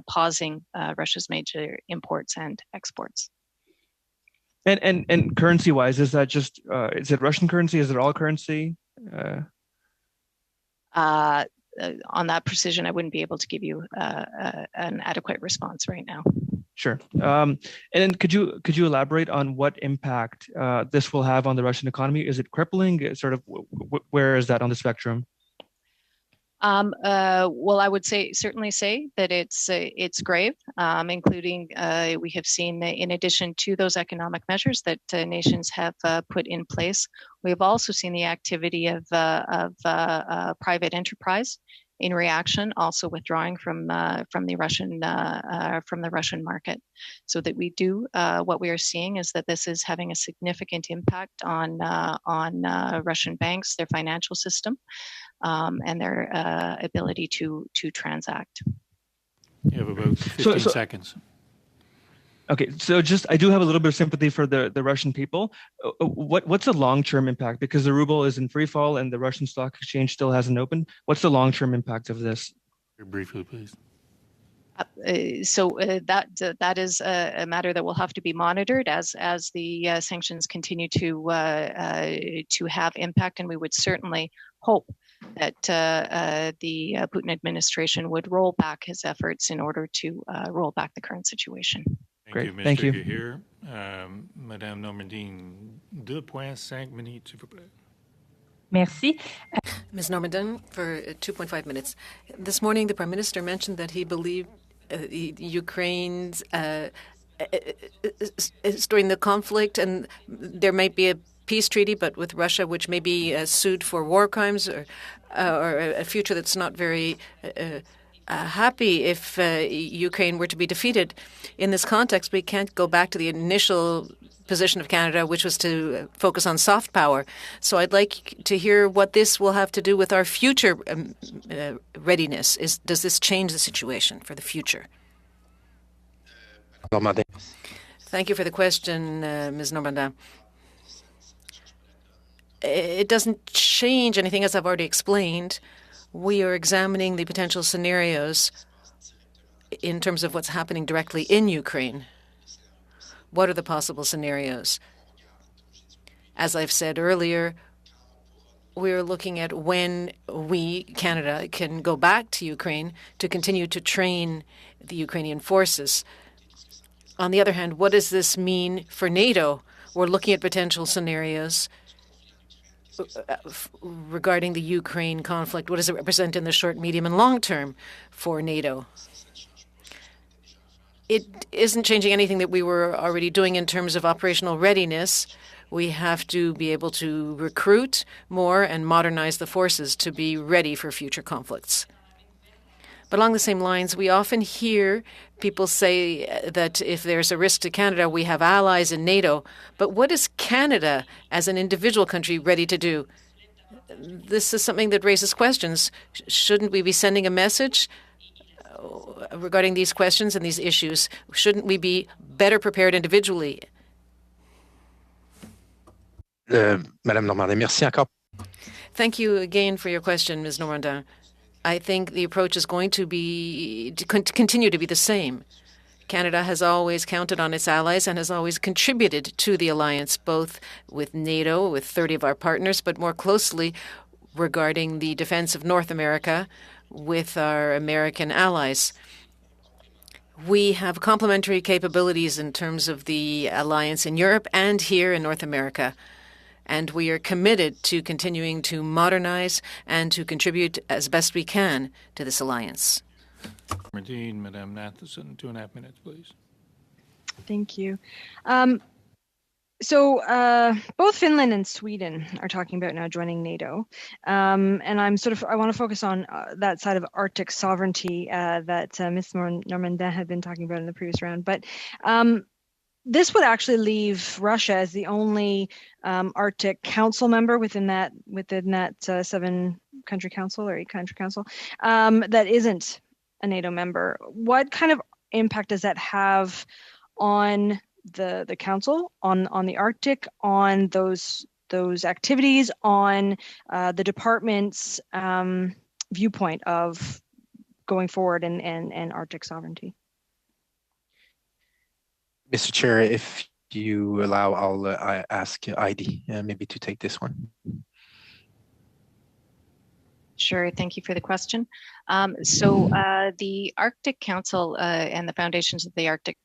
pausing Russia's major imports and exports. And currency-wise, is that just is it Russian currency? Is it all currency? On that precision, I wouldn't be able to give you an adequate response right now. Sure. And then could you elaborate on what impact this will have on the Russian economy? Is it crippling? Sort of, where is that on the spectrum? Well, I would certainly say that it's grave, including we have seen, in addition to those economic measures that nations have put in place, we have also seen the activity of private enterprise in reaction, also withdrawing from the Russian market. So that we do what we are seeing is that this is having a significant impact on Russian banks, their financial system, and their ability to transact. You have about 15 seconds. Okay, so I do have a little bit of sympathy for the Russian people. What's the long-term impact? Because the ruble is in free fall and the Russian stock exchange still hasn't opened. What's the long-term impact of this? Very briefly, please. That is a matter that will have to be monitored as the sanctions continue to have impact, and we would certainly hope that the Putin administration would roll back his efforts in order to roll back the current situation. Thank you, Mr. Thank you. Gahir. Madame Normandin, 2.5 minutes, s'il vous plaît. Merci. Ms. Normandin, for 2.5 minutes. This morning, the Prime Minister mentioned that he believed Ukraine's is during the conflict, and there might be a peace treaty, but with Russia, which may be sued for war crimes, or a future that's not very happy if Ukraine were to be defeated. In this context, we can't go back to the initial position of Canada, which was to focus on soft power. So I'd like to hear what this will have to do with our future readiness. Does this change the situation for the future? Normandin. Thank you for the question, Ms. Normandin. It doesn't change anything, as I've already explained. We are examining the potential scenarios in terms of what's happening directly in Ukraine. What are the possible scenarios? As I've said earlier, we're looking at when we, Canada, can go back to Ukraine to continue to train the Ukrainian forces. On the other hand, what does this mean for NATO? We're looking at potential scenarios regarding the Ukraine conflict. What does it represent in the short, medium, and long term for NATO? It isn't changing anything that we were already doing in terms of operational readiness. We have to be able to recruit more and modernize the forces to be ready for future conflicts. But along the same lines, we often hear people say that if there's a risk to Canada, we have allies in NATO. But what is Canada as an individual country ready to do? This is something that raises questions. Shouldn't we be sending a message regarding these questions and these issues? Shouldn't we be better prepared individually? Madame Normandin, merci encore. Thank you again for your question, Ms. Normandin. I think the approach is going to continue to be the same. Canada has always counted on its allies and has always contributed to the alliance, both with NATO, with 30 of our partners, but more closely regarding the defense of North America with our American allies. We have complementary capabilities in terms of the alliance in Europe and here in North America. And we are committed to continuing to modernize and to contribute as best we can to this alliance. Madame Matheson, 2.5 minutes, please. Thank you. So both Finland and Sweden are talking about now joining NATO. And I want to focus on that side of Arctic sovereignty that Ms. Normandin had been talking about in the previous round. But this would actually leave Russia as the only Arctic Council member within that 7-country council or 8-country council that isn't a NATO member. What kind of impact does that have on the council, on the Arctic, on those activities, on the department's viewpoint of going forward and Arctic sovereignty? Mr. Chair, if you allow, I'll ask Heidi maybe to take this one. Sure. Thank you for the question. The Arctic Council and the foundations of the Arctic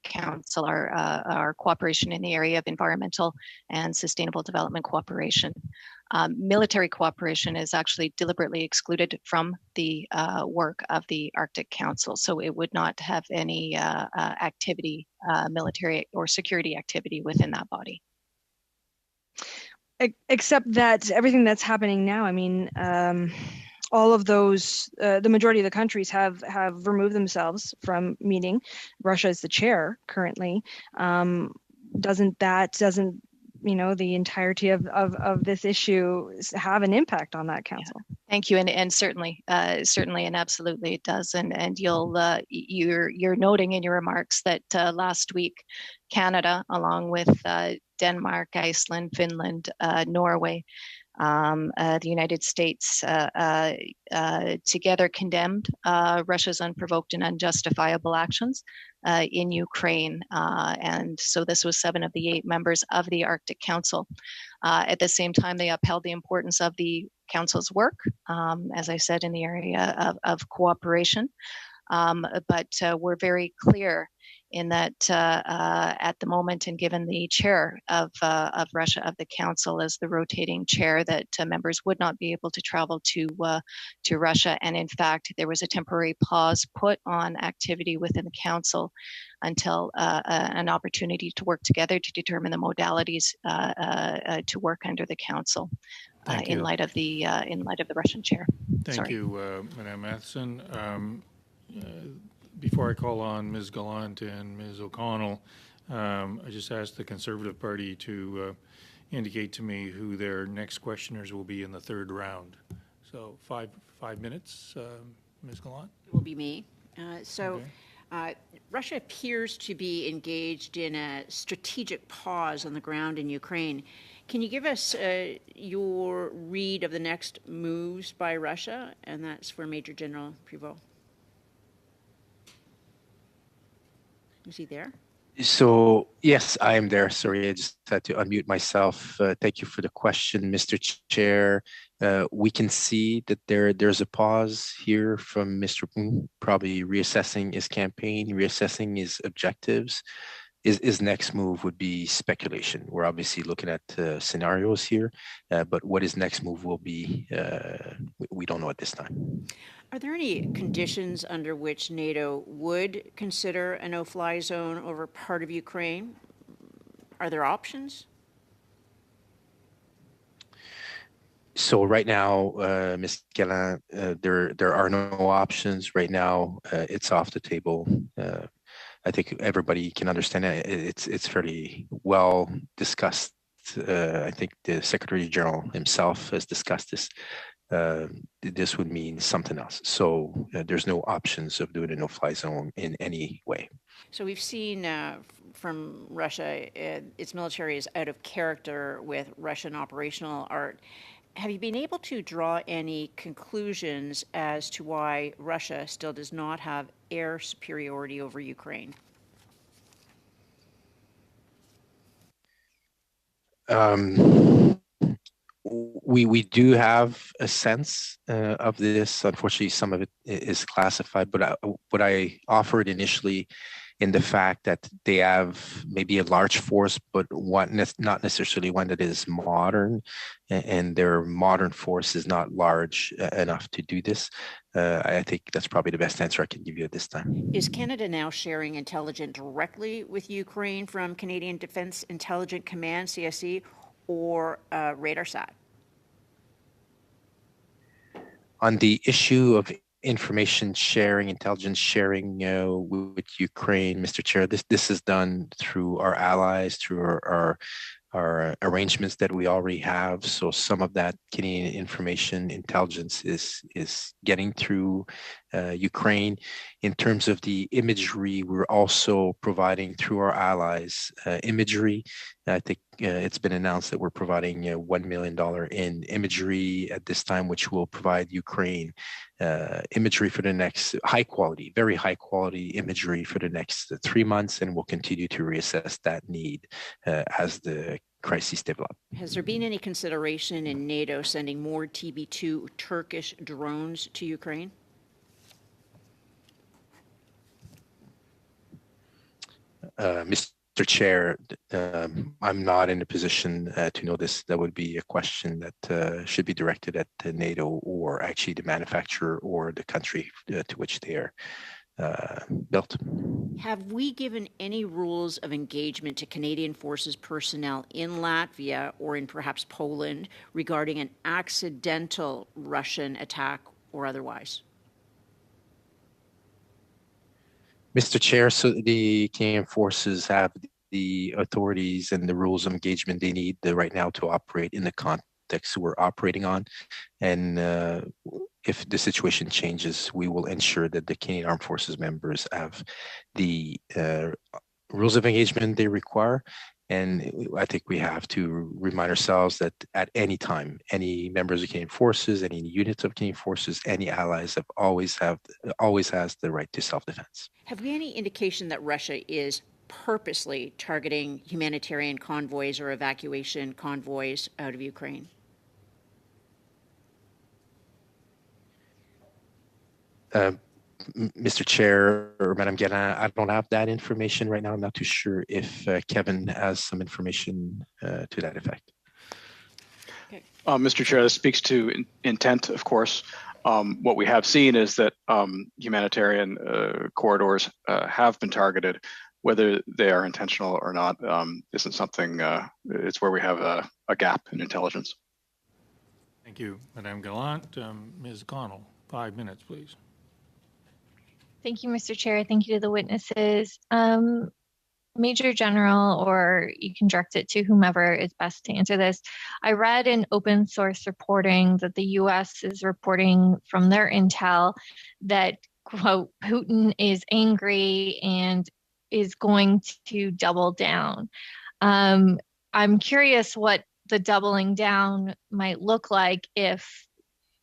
Council are cooperation in the area of environmental and sustainable development cooperation. Military cooperation is actually deliberately excluded from the work of the Arctic Council, so it would not have any activity, military or security activity within that body. Except that everything that's happening now, I mean, all of those, the majority of the countries have removed themselves from meeting. Russia is the chair currently. Doesn't the entirety of this issue have an impact on that council? Yeah. Thank you, and certainly and absolutely it does. And you're noting in your remarks that last week Canada, along with Denmark, Iceland, Finland, Norway, the United States together condemned Russia's unprovoked and unjustifiable actions in Ukraine. And so this was 7 of the 8 members of the Arctic Council. At the same time, they upheld the importance of the Council's work, as I said, in the area of cooperation. But we're very clear in that at the moment, and given the chair of Russia of the Council as the rotating chair, that members would not be able to travel to Russia. And in fact, there was a temporary pause put on activity within the Council until an opportunity to work together to determine the modalities to work under the Council in light of the Russian chair. Thank you, Madame Matheson. Before I call on Ms. Gallant and Ms. O'Connell, I just asked the Conservative Party to indicate to me who their next questioners will be in the 3rd round. So 5 minutes, Ms. Gallant? It will be me. Russia appears to be engaged in a strategic pause on the ground in Ukraine. Can you give us your read of the next moves by Russia? And that's for Major General Prevost. Is he there? So yes, I am there. Sorry, I just had to unmute myself. Thank you for the question, Mr. Chair. We can see that there's a pause here from Mr. Poon, probably reassessing his campaign, reassessing his objectives. His next move would be speculation. We're obviously looking at scenarios here, but what his next move will be, we don't know at this time. Are there any conditions under which NATO would consider a no-fly zone over part of Ukraine? Are there options? So right now, Ms. Gallant, there are no options right now. It's off the table. I think everybody can understand it. It's fairly well discussed. I think the Secretary General himself has discussed this. This would mean something else. So there's no options of doing a no-fly zone in any way. So we've seen from Russia, its military is out of character with Russian operational art. Have you been able to draw any conclusions as to why Russia still does not have air superiority over Ukraine? We do have a sense of this. Unfortunately, some of it is classified, but what I offered initially in the fact that they have maybe a large force, but not necessarily one that is modern, and their modern force is not large enough to do this. I think that's probably the best answer I can give you at this time. Is Canada now sharing intelligence directly with Ukraine from Canadian Defence Intelligence Command, CSE, or RadarSat? On the issue of information sharing, intelligence sharing with Ukraine, Mr. Chair, this is done through our allies, through our arrangements that we already have. So some of that Canadian information intelligence is getting through Ukraine. In terms of the imagery, we're also providing through our allies imagery. I think it's been announced that we're providing $1 million in imagery at this time, which will provide Ukraine imagery for the next very high quality imagery for the next 3 months, and we'll continue to reassess that need as the crises develop. Has there been any consideration in NATO sending more TB2 Turkish drones to Ukraine? Mr. Chair, I'm not in a position to know this. That would be a question that should be directed at NATO, or actually the manufacturer or the country to which they are built. Have we given any rules of engagement to Canadian Forces personnel in Latvia or in perhaps Poland regarding an accidental Russian attack or otherwise? Mr. Chair, so the Canadian Forces have the authorities and the rules of engagement they need right now to operate in the context we're operating on. And if the situation changes, we will ensure that the Canadian Armed Forces members have the rules of engagement they require. And I think we have to remind ourselves that at any time, any members of Canadian Forces, any units of Canadian Forces, any allies always has the right to self-defense. Have we any indication that Russia is purposely targeting humanitarian convoys or evacuation convoys out of Ukraine? Mr. Chair or Madam Guérin, I don't have that information right now. I'm not too sure if Kevin has some information to that effect. Okay. Mr. Chair, this speaks to intent, of course. What we have seen is that humanitarian corridors have been targeted. Whether they are intentional or not isn't something, it's where we have a gap in intelligence. Thank you, Madame Gallant. Ms. Connell, 5 minutes, please. Thank you, Mr. Chair. Thank you to the witnesses. Major General, or you can direct it to whomever is best to answer this. I read in open source reporting that the U.S. is reporting from their intel that, quote, Putin is angry and is going to double down. I'm curious what the doubling down might look like if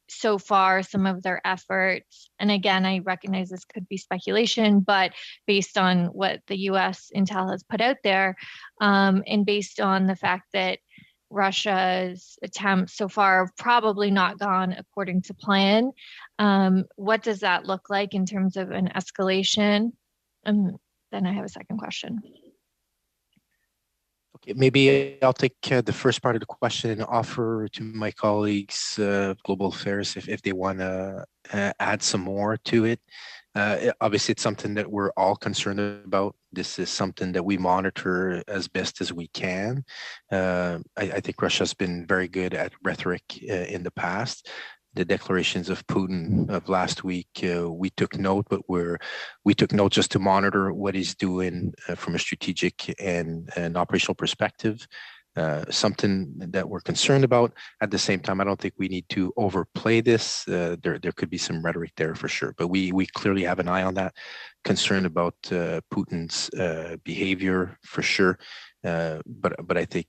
so far some of their efforts, and again, I recognize this could be speculation, but based on what the US intel has put out there, and based on the fact that Russia's attempts so far have probably not gone according to plan, what does that look like in terms of an escalation? And then I have a second question. Okay, maybe I'll take the first part of the question and offer to my colleagues, Global Affairs, if they want to add some more to it. Obviously, it's something that we're all concerned about. This is something that we monitor as best as we can. I think Russia's been very good at rhetoric in the past. The declarations of Putin of last week, we took note, but we took note just to monitor what he's doing from a strategic and an operational perspective. Something that we're concerned about. At the same time, I don't think we need to overplay this. There could be some rhetoric there for sure, but we clearly have an eye on that. Concerned about Putin's behavior for sure, but I think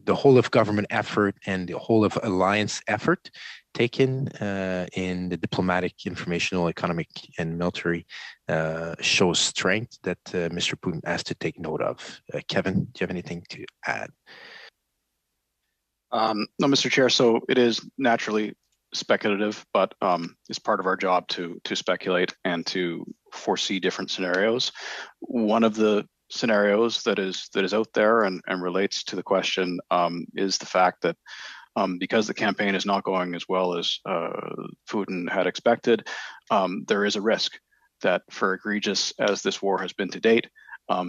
the whole of government effort and the whole of alliance effort taken in the diplomatic, informational, economic, and military shows strength that Mr. Putin has to take note of. Kevin, do you have anything to add? No, Mr. Chair, so it is naturally speculative, but it's part of our job to speculate and to foresee different scenarios. One of the scenarios that is out there and relates to the question is the fact that because the campaign is not going as well as Putin had expected, there is a risk that, for egregious as this war has been to date,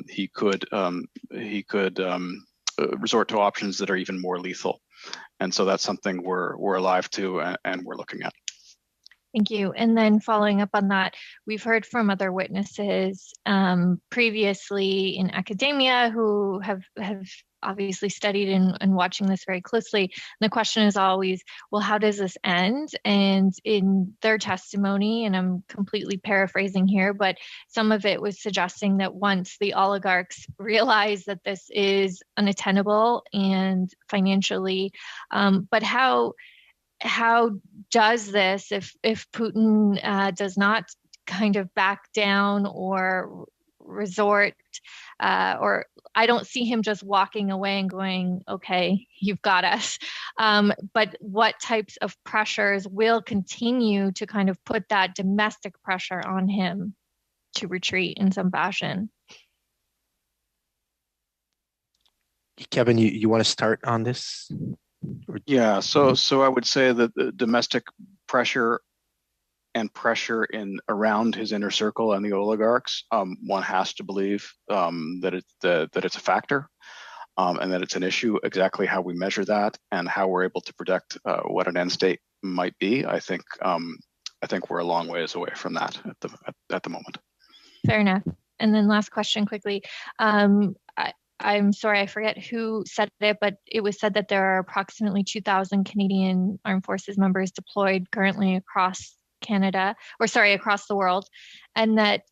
he could resort to options that are even more lethal, and so that's something we're alive to and we're looking at. Thank you. And then following up on that, we've heard from other witnesses previously in academia who have obviously studied and watching this very closely. And the question is always, well, how does this end? And in their testimony, and I'm completely paraphrasing here, but some of it was suggesting that once the oligarchs realize that this is unattainable and financially, but how does this, if Putin does not kind of back down or resort, or I don't see him just walking away and going, okay, you've got us. But what types of pressures will continue to kind of put that domestic pressure on him to retreat in some fashion? Kevin, you want to start on this? Yeah, so I would say that the domestic pressure and pressure in around his inner circle and the oligarchs, one has to believe that it's a factor, and that it's an issue. Exactly how we measure that and how we're able to predict what an end state might be, I think we're a long ways away from that at the moment. Fair enough. And then last question quickly. I'm sorry, I forget who said it, but it was said that there are approximately 2,000 Canadian Armed Forces members deployed currently across across the world, and that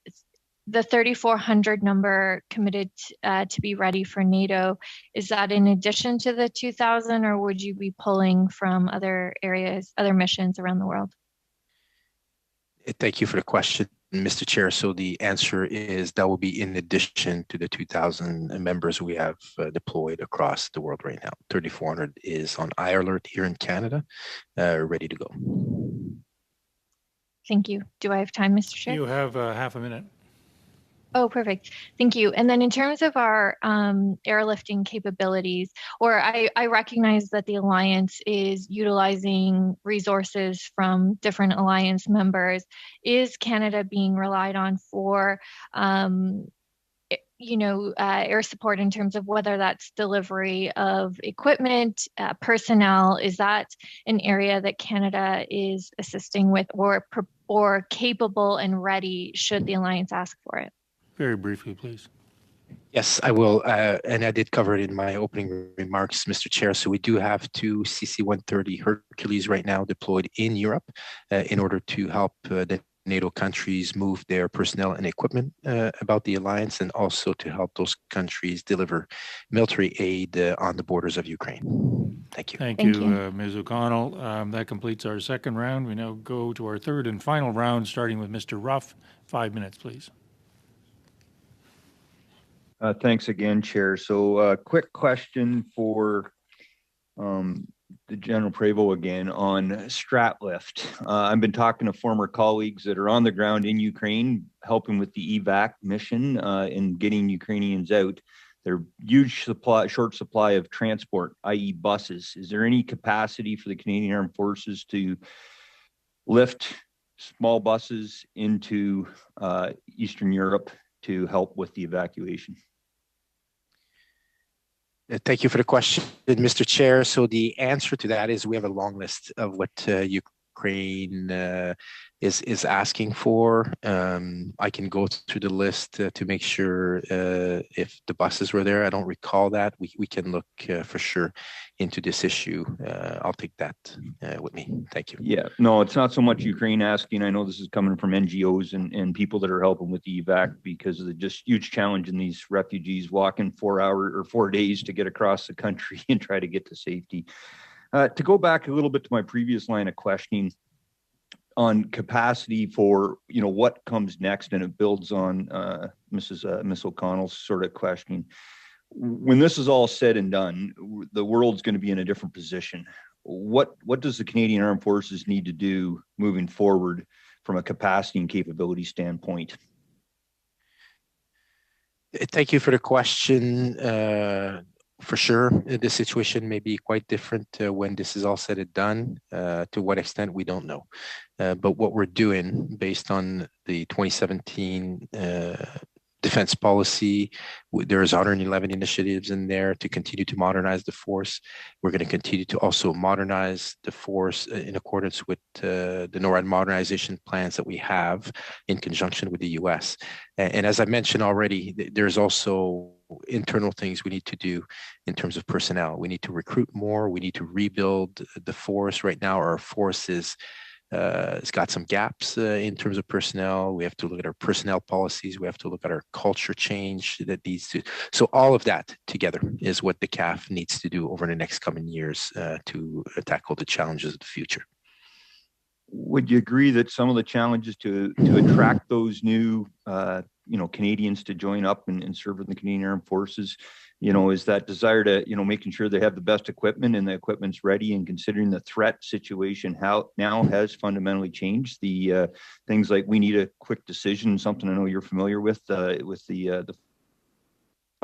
the 3,400 number committed to be ready for NATO, is that in addition to the 2,000, or would you be pulling from other areas, other missions around the world? Thank you for the question, Mr. Chair. So the answer is that will be in addition to the 2,000 members we have deployed across the world right now. 3,400 is on high alert here in Canada, ready to go. Thank you. Do I have time, Mr. Chair? You have half a minute. Oh, perfect. Thank you. And then in terms of our airlifting capabilities, or I recognize that the Alliance is utilizing resources from different Alliance members. Is Canada being relied on for, air support in terms of whether that's delivery of equipment, personnel? Is that an area that Canada is assisting with or capable and ready should the Alliance ask for it? Very briefly, please. Yes, I will. And I did cover it in my opening remarks, Mr. Chair. So we do have 2 CC-130 Hercules right now deployed in Europe in order to help the NATO countries move their personnel and equipment about the alliance, and also to help those countries deliver military aid on the borders of Ukraine. Thank you. Thank you, Ms. O'Connell. That completes our second round. We now go to our third and final round, starting with Mr. Ruff. 5 minutes, please. Thanks again, Chair. So quick question for the General Prevost again on strat lift. I've been talking to former colleagues that are on the ground in Ukraine, helping with the evac mission and getting Ukrainians out. There are short supply of transport, i.e. buses. Is there any capacity for the Canadian Armed Forces to lift small buses into Eastern Europe to help with the evacuation? Thank you for the question, Mr. Chair. So the answer to that is we have a long list of what Ukraine is asking for. I can go through the list to make sure if the buses were there. I don't recall that. We can look for sure into this issue. I'll take that with me. Thank you. Yeah, no, it's not so much Ukraine asking. I know this is coming from NGOs and people that are helping with the evac because of the just huge challenge in these refugees walking 4 days to get across the country and try to get to safety. To go back a little bit to my previous line of questioning on capacity for, what comes next, and it builds on Miss O'Connell's sort of questioning. When this is all said and done, the world's going to be in a different position. What does the Canadian Armed Forces need to do moving forward from a capacity and capability standpoint? Thank you for the question. For sure, the situation may be quite different when this is all said and done. To what extent, we don't know. But what we're doing based on the 2017 defense policy, there's 111 initiatives in there to continue to modernize the force. We're going to continue to also modernize the force in accordance with the NORAD modernization plans that we have in conjunction with the U.S. And as I mentioned already, there's also internal things we need to do in terms of personnel. We need to recruit more. We need to rebuild the force. Right now, our force it's got some gaps in terms of personnel. We have to look at our personnel policies. We have to look at our culture change that needs to. So all of that together is what the CAF needs to do over the next coming years to tackle the challenges of the future. Would you agree that some of the challenges to attract those new Canadians to join up and serve in the Canadian Armed Forces, is that desire to, making sure they have the best equipment and the equipment's ready, and considering the threat situation now has fundamentally changed. The things like we need a quick decision, something I know you're familiar with the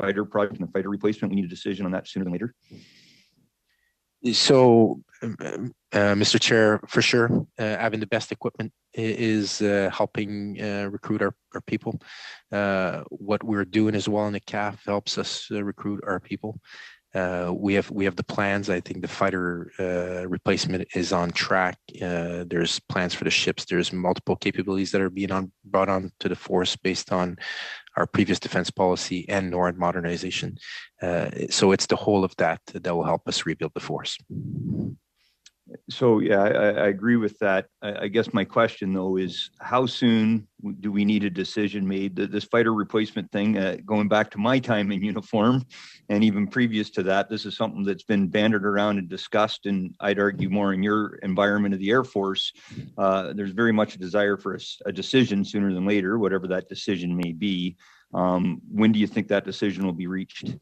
fighter project and the fighter replacement. We need a decision on that sooner than later. So, Mr. Chair, for sure, having the best equipment is helping recruit our people. What we're doing as well in the CAF helps us recruit our people. We have the plans. I think the fighter replacement is on track. There's plans for the ships. There's multiple capabilities that are being brought on to the force based on our previous defense policy and NORAD modernization. So it's the whole of that will help us rebuild the force. So, yeah, I agree with that. I guess my question, though, is how soon do we need a decision made? This fighter replacement thing, going back to my time in uniform, and even previous to that, this is something that's been bandied around and discussed, and I'd argue more in your environment of the Air Force. There's very much a desire for a decision sooner than later, whatever that decision may be. When do you think that decision will be reached?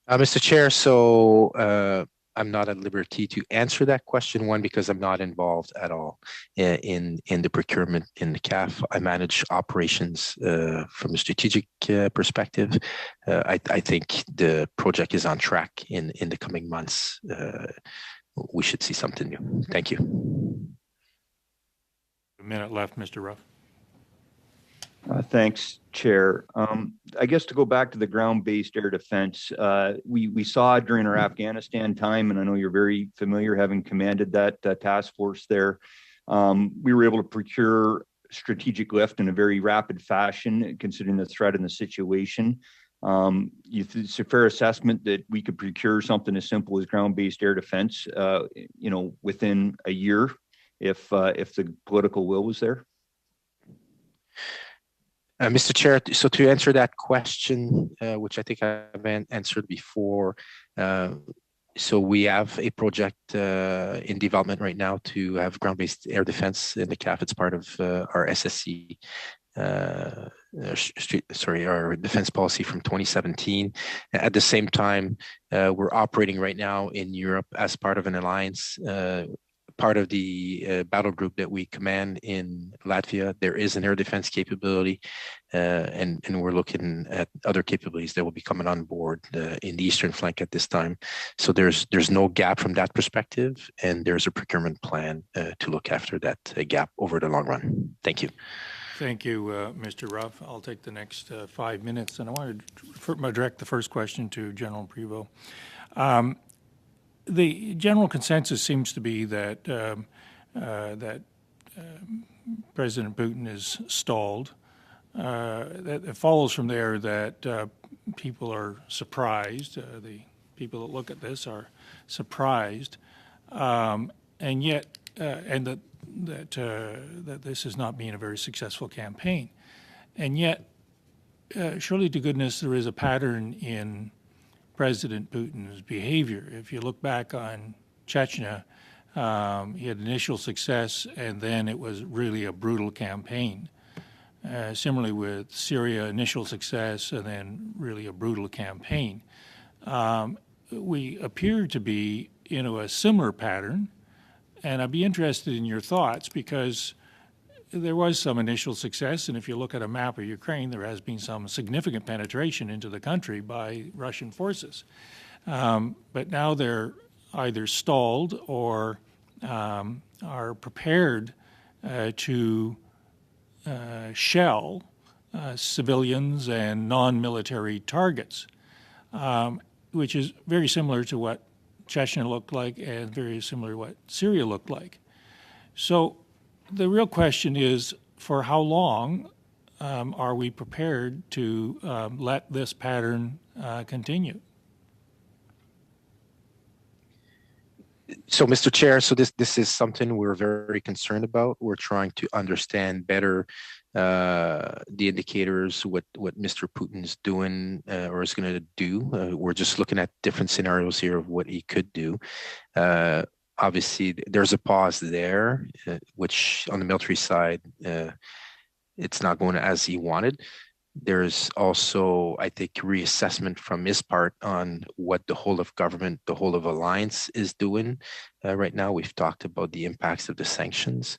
Mr. Chair, so I'm not at liberty to answer that question. One, because I'm not involved at all in the procurement in the CAF. I manage operations from a strategic perspective. I think the project is on track in the coming months. We should see something new. Thank you. A minute left, Mr. Ruff. Thanks, Chair. I guess to go back to the ground-based air defense, we saw during our Afghanistan time, and I know you're very familiar having commanded that task force there, we were able to procure strategic lift in a very rapid fashion, considering the threat and the situation. It's a fair assessment that we could procure something as simple as ground-based air defense, within a year, if the political will was there? Mr. Chair, so to answer that question, which I think I've answered before, so we have a project in development right now to have ground-based air defense in the CAF. It's part of our SSC, our defense policy from 2017. At the same time, we're operating right now in Europe as part of an alliance. Part of the battle group that we command in Latvia, there is an air defense capability, and we're looking at other capabilities that will be coming on board in the eastern flank at this time. So there's no gap from that perspective, and there's a procurement plan to look after that gap over the long run. Thank you. Thank you, Mr. Ruff. I'll take the next 5 minutes, and I want to direct the first question to General Prevost. The general consensus seems to be that President Putin is stalled. That it follows from there that people are surprised. The people that look at this are surprised, and yet, and that this has not been a very successful campaign, and yet, surely to goodness, there is a pattern in President Putin's behavior. If you look back on Chechnya, he had initial success, and then it was really a brutal campaign. Similarly with Syria, initial success, and then really a brutal campaign. We appear to be in a similar pattern, and I'd be interested in your thoughts, because there was some initial success, and if you look at a map of Ukraine, there has been some significant penetration into the country by Russian forces. But now they're either stalled or are prepared to shell civilians and non-military targets, which is very similar to what Chechnya looked like and very similar to what Syria looked like. So the real question is, for how long are we prepared to let this pattern continue? So, Mr. Chair, so this is something we're very concerned about. We're trying to understand better the indicators, what Mr. Putin's doing or is going to do. We're just looking at different scenarios here of what he could do. Obviously, there's a pause there, which on the military side, it's not going as he wanted. There's also, I think, reassessment from his part on what the whole of government, the whole of alliance is doing right now. We've talked about the impacts of the sanctions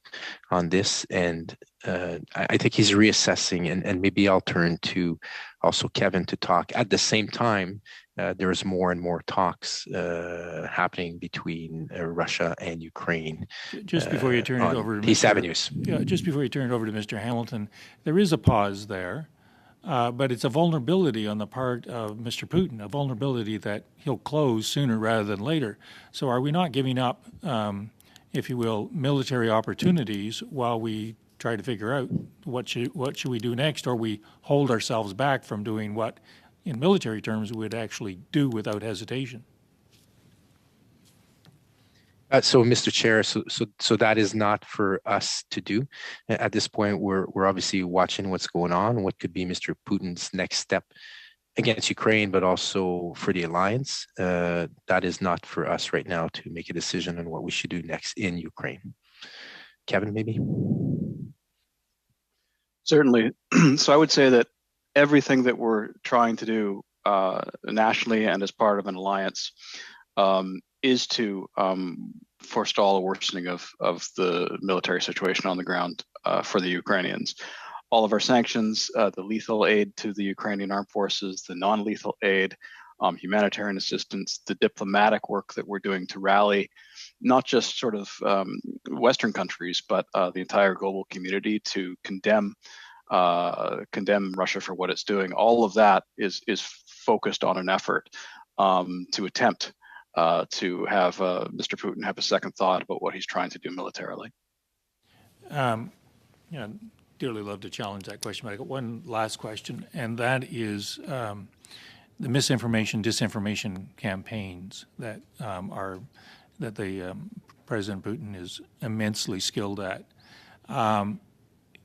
on this, and I think he's reassessing, and maybe I'll turn to also Kevin to talk. At the same time, there's more and more talks happening between Russia and Ukraine. Just before you turn it over to peace avenues. Yeah, just before you turn it over to Mr. Hamilton, there is a pause there. But it's a vulnerability on the part of Mr. Putin, a vulnerability that he'll close sooner rather than later. So are we not giving up, if you will, military opportunities while we try to figure out what should we do next, or we hold ourselves back from doing what, in military terms, we would actually do without hesitation? So, Mr. Chair, so that is not for us to do. At this point, we're obviously watching what's going on, what could be Mr. Putin's next step against Ukraine, but also for the alliance. That is not for us right now to make a decision on what we should do next in Ukraine. Kevin, maybe? Certainly. So I would say that everything that we're trying to do nationally and as part of an alliance is to forestall a worsening of the military situation on the ground for the Ukrainians. All of our sanctions, the lethal aid to the Ukrainian armed forces, the non-lethal aid, humanitarian assistance, the diplomatic work that we're doing to rally not just sort of Western countries, but the entire global community to condemn Russia for what it's doing. All of that is focused on an effort to attempt to have Mr. Putin have a second thought about what he's trying to do militarily. Yeah, dearly love to challenge that question, but I got one last question, and that is the misinformation, disinformation campaigns that the President Putin is immensely skilled at.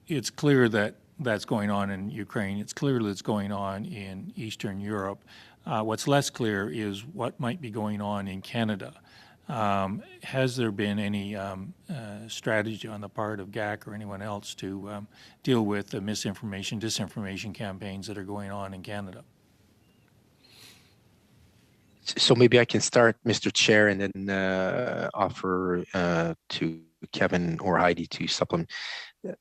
It's clear that that's going on in Ukraine. It's clear that it's going on in Eastern Europe. What's less clear is what might be going on in Canada. Has there been any strategy on the part of GAC or anyone else to deal with the misinformation, disinformation campaigns that are going on in Canada? So maybe I can start, Mr. Chair, and then offer to Kevin or Heidi to supplement.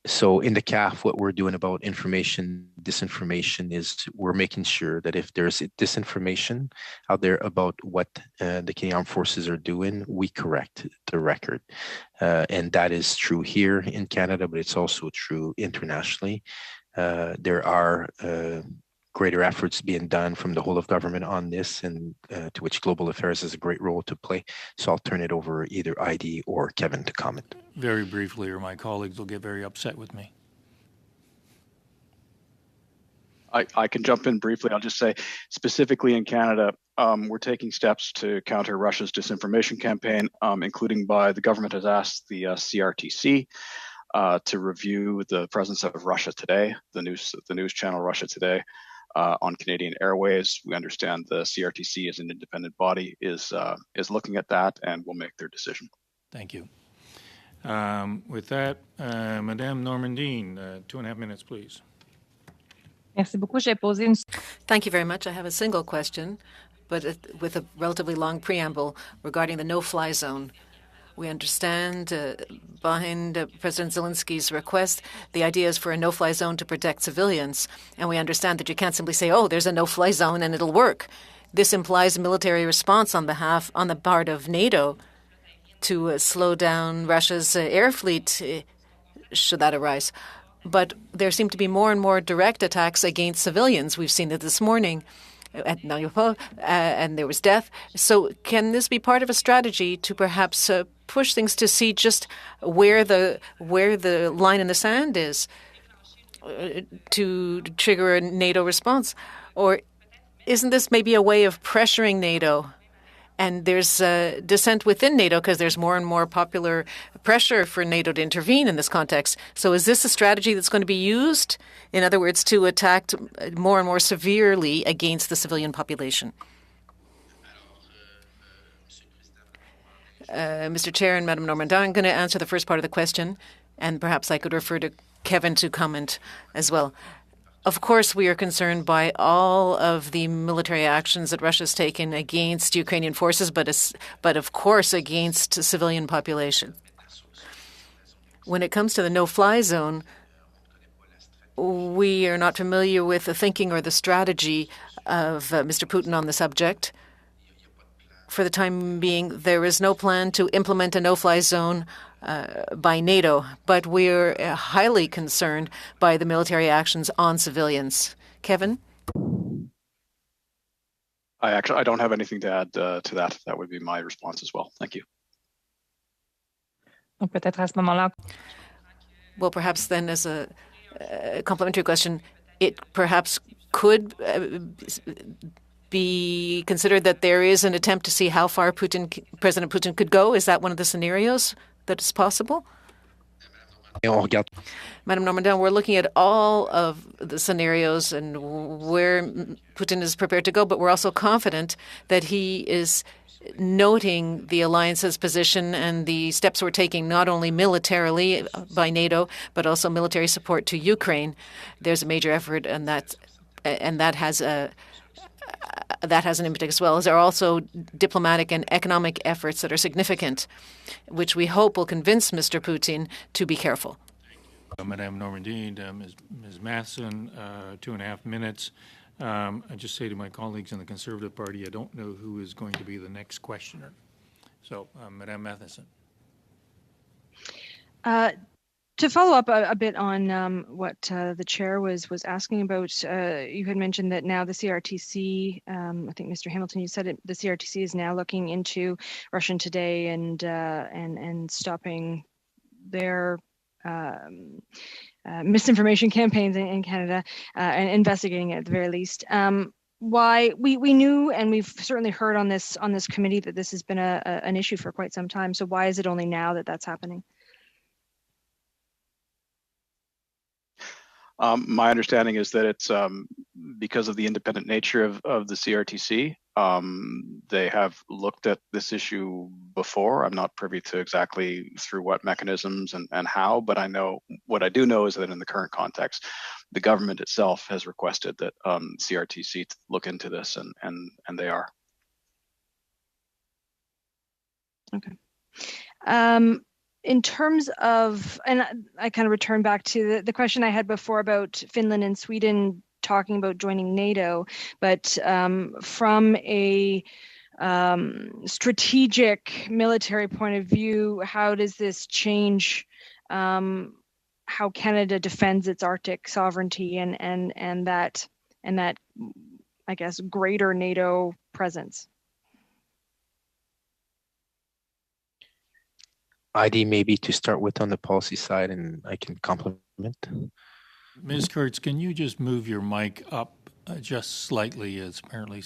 So in the CAF, what we're doing about information, disinformation is we're making sure that if there's disinformation out there about what the Canadian Armed Forces are doing, we correct the record. And that is true here in Canada, but it's also true internationally. There are greater efforts being done from the whole of government on this, and to which Global Affairs has a great role to play. So I'll turn it over either ID or Kevin to comment. Very briefly, or my colleagues will get very upset with me. I can jump in briefly. I'll just say, specifically in Canada, we're taking steps to counter Russia's disinformation campaign, including by the government has asked the CRTC to review the presence of Russia Today, the news channel Russia Today, on Canadian airways. We understand the CRTC as an independent body is looking at that and will make their decision. Thank you. With that, Madame Normandine, 2.5 minutes, please. Thank you very much. I have a single question, but with a relatively long preamble regarding the no-fly zone. We understand behind President Zelensky's request, the idea is for a no-fly zone to protect civilians. And we understand that you can't simply say, oh, there's a no-fly zone and it'll work. This implies a military response on the part of NATO to slow down Russia's air fleet, should that arise. But there seem to be more and more direct attacks against civilians. We've seen it this morning at Mariupol, and there was death. So can this be part of a strategy to perhaps push things to see just where the line in the sand is to trigger a NATO response? Or isn't this maybe a way of pressuring NATO? And there's dissent within NATO because there's more and more popular pressure for NATO to intervene in this context. So is this a strategy that's going to be used, in other words, to attack more and more severely against the civilian population? Mr. Chair and Madame Normandin, I'm going to answer the first part of the question, and perhaps I could refer to Kevin to comment as well. Of course, we are concerned by all of the military actions that Russia has taken against Ukrainian forces, but of course against civilian population. When it comes to the no-fly zone, we are not familiar with the thinking or the strategy of Mr. Putin on the subject. For the time being, there is no plan to implement a no-fly zone by NATO, but we're highly concerned by the military actions on civilians. Kevin? I don't have anything to add to that. That would be my response as well. Thank you. Well, perhaps then as a complementary question, it perhaps could be considered that there is an attempt to see how far President Putin could go. Is that one of the scenarios that is possible? Madame Normandin, we're looking at all of the scenarios and where Putin is prepared to go, but we're also confident that he is noting the alliance's position and the steps we're taking, not only militarily by NATO, but also military support to Ukraine. There's a major effort, and that has an impact as well. There are also diplomatic and economic efforts that are significant, which we hope will convince Mr. Putin to be careful. Madame Normandine, Ms. Matheson, 2.5 minutes. I just say to my colleagues in the Conservative Party, I don't know who is going to be the next questioner. So, Madame Matheson. To follow up a bit on what the chair was asking about, you had mentioned that now the CRTC, I think Mr. Hamilton, you said it, the CRTC is now looking into Russian Today and stopping their misinformation campaigns in Canada and investigating it at the very least. why we knew, and we've certainly heard on this committee that this has been an issue for quite some time. So why is it only now that that's happening? My understanding is that it's because of the independent nature of the CRTC. They have looked at this issue before. I'm not privy to exactly through what mechanisms and how, but I know what I do know is that in the current context, the government itself has requested that CRTC look into this, and they are. Okay. In terms of, and I kind of return back to the question I had before about Finland and Sweden talking about joining NATO, but from a strategic military point of view, how does this change how Canada defends its Arctic sovereignty and that I guess greater NATO presence? ID maybe to start with on the policy side, and I can complement. Ms. Kurtz, can you just move your mic up just slightly? It's apparently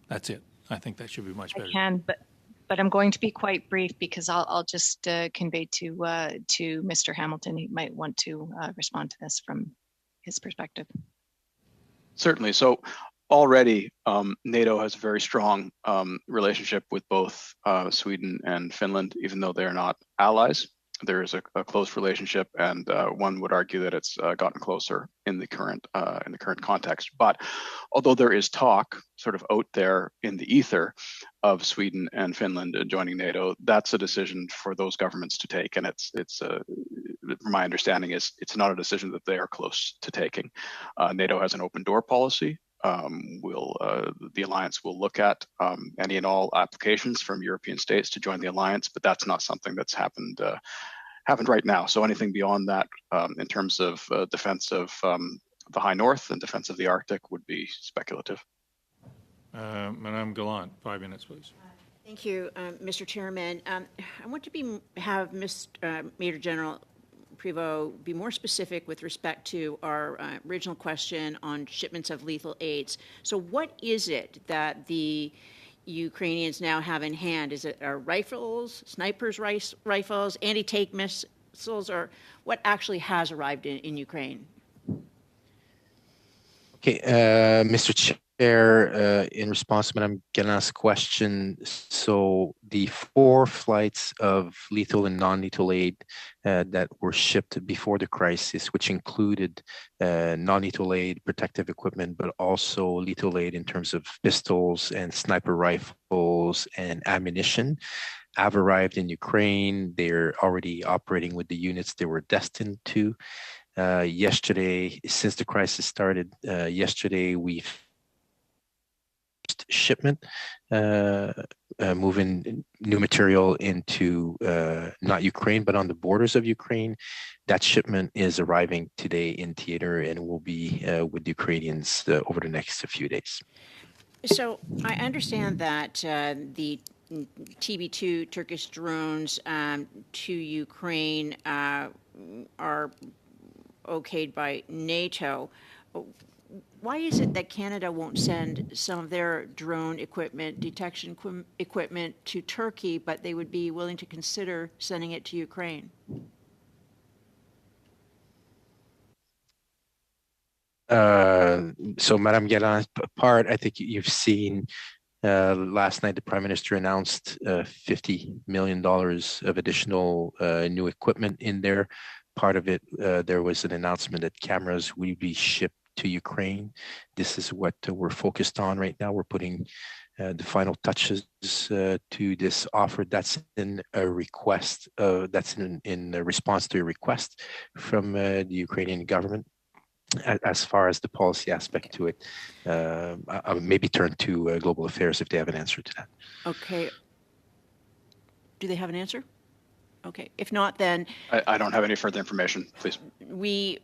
that's it. I think that should be much better. I can, but I'm going to be quite brief because I'll just convey to Mr. Hamilton. He might want to respond to this from his perspective. Certainly. So already NATO has a very strong relationship with both Sweden and Finland, even though they're not allies. There is a close relationship, and one would argue that it's gotten closer in the current context. But although there is talk sort of out there in the ether of Sweden and Finland joining NATO, that's a decision for those governments to take, and it's my understanding is it's not a decision that they are close to taking. NATO has an open door policy. The alliance will look at any and all applications from European states to join the alliance, but that's not something that's happened right now. So anything beyond that, in terms of defense of the high north and defense of the Arctic, would be speculative. Madame Gallant, 5 minutes, please. Thank you, Mr. Chairman. I want to have Major General Prévost be more specific with respect to our original question on shipments of lethal aids. So what is it that the Ukrainians now have in hand? Is it rifles, snipers' rifles, anti-tank missiles, or what actually has arrived in Ukraine? Okay, Mr. Chair, in response to Madame Gallant's question, so the 4 flights of lethal and non-lethal aid that were shipped before the crisis, which included non-lethal aid, protective equipment, but also lethal aid in terms of pistols and sniper rifles and ammunition, have arrived in Ukraine. They're already operating with the units they were destined to. Yesterday, since the crisis started, yesterday we shipment moving new material into not Ukraine but on the borders of Ukraine. That shipment is arriving today in theater and will be with the Ukrainians over the next few days. So I understand that the TB2 Turkish drones to Ukraine are okayed by NATO. Why is it that Canada won't send some of their drone equipment, detection equipment to Turkey, but they would be willing to consider sending it to Ukraine? So Madame Gallant's part, I think you've seen last night the Prime Minister announced $50 million of additional new equipment in there. Part of it, there was an announcement that cameras will be shipped to Ukraine. This is what we're focused on right now. We're putting the final touches to this offer. That's in a request. That's in response to a request from the Ukrainian government. As far as the policy aspect to it, I'll maybe turn to Global Affairs if they have an answer to that. Okay. Do they have an answer? Okay. If not, then I don't have any further information, please. We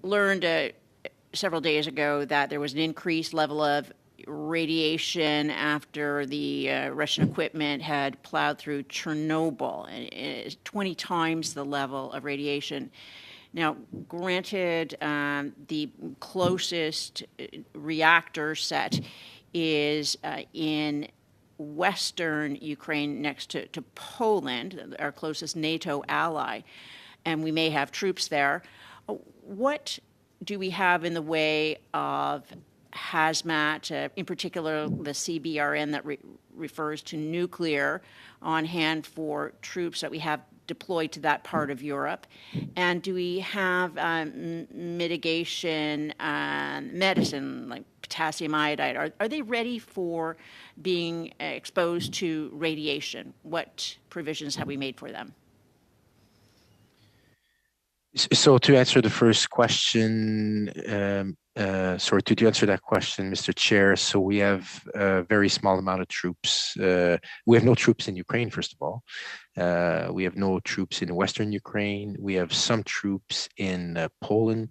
learned several days ago that there was an increased level of radiation after the Russian equipment had plowed through Chernobyl, 20 times the level of radiation. Now, granted, the closest reactor set is in western Ukraine next to Poland, our closest NATO ally, and we may have troops there. What do we have in the way of hazmat, in particular the CBRN that refers to nuclear, on hand for troops that we have deployed to that part of Europe? And do we have mitigation medicine like potassium iodide? Are they ready for being exposed to radiation? What provisions have we made for them? So to answer the first question, to answer that question, Mr. Chair, so we have a very small amount of troops. We have no troops in Ukraine, first of all. We have no troops in Western Ukraine. We have some troops in Poland,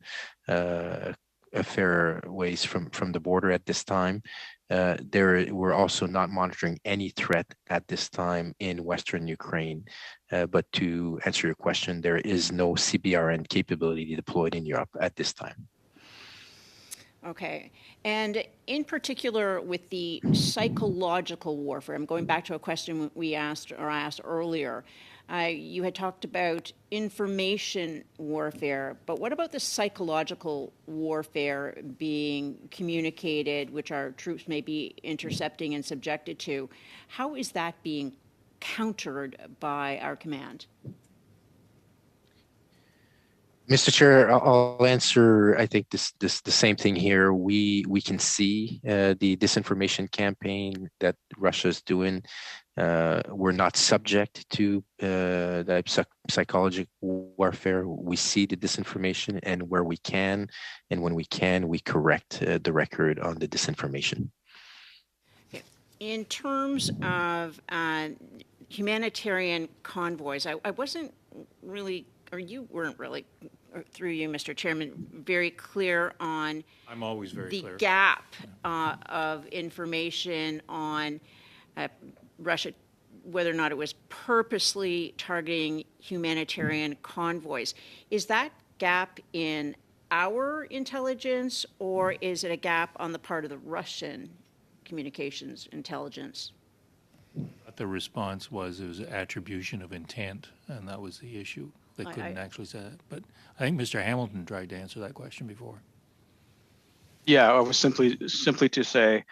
a fair ways from the border at this time. We're also not monitoring any threat at this time in Western Ukraine. But to answer your question, there is no CBRN capability deployed in Europe at this time. Okay. And in particular with the psychological warfare, I'm going back to a question I asked earlier. You had talked about information warfare, but what about the psychological warfare being communicated, which our troops may be intercepting and subjected to? How is that being countered by our command? Mr. Chair, I'll answer, I think, the same thing here. We can see the disinformation campaign that Russia's doing. We're not subject to that psychological warfare. We see the disinformation, and where we can, and when we can, we correct the record on the disinformation. Okay. In terms of humanitarian convoys, I wasn't really, or you weren't really, through you, Mr. Chairman, very clear on I'm always very the clear. gap of information on Russia, whether or not it was purposely targeting humanitarian convoys. Is that gap in our intelligence, or is it a gap on the part of the Russian communications intelligence? The response was it was attribution of intent, and that was the issue. They couldn't actually say that. But I think Mr. Hamilton tried to answer that question before. Yeah, I was simply to say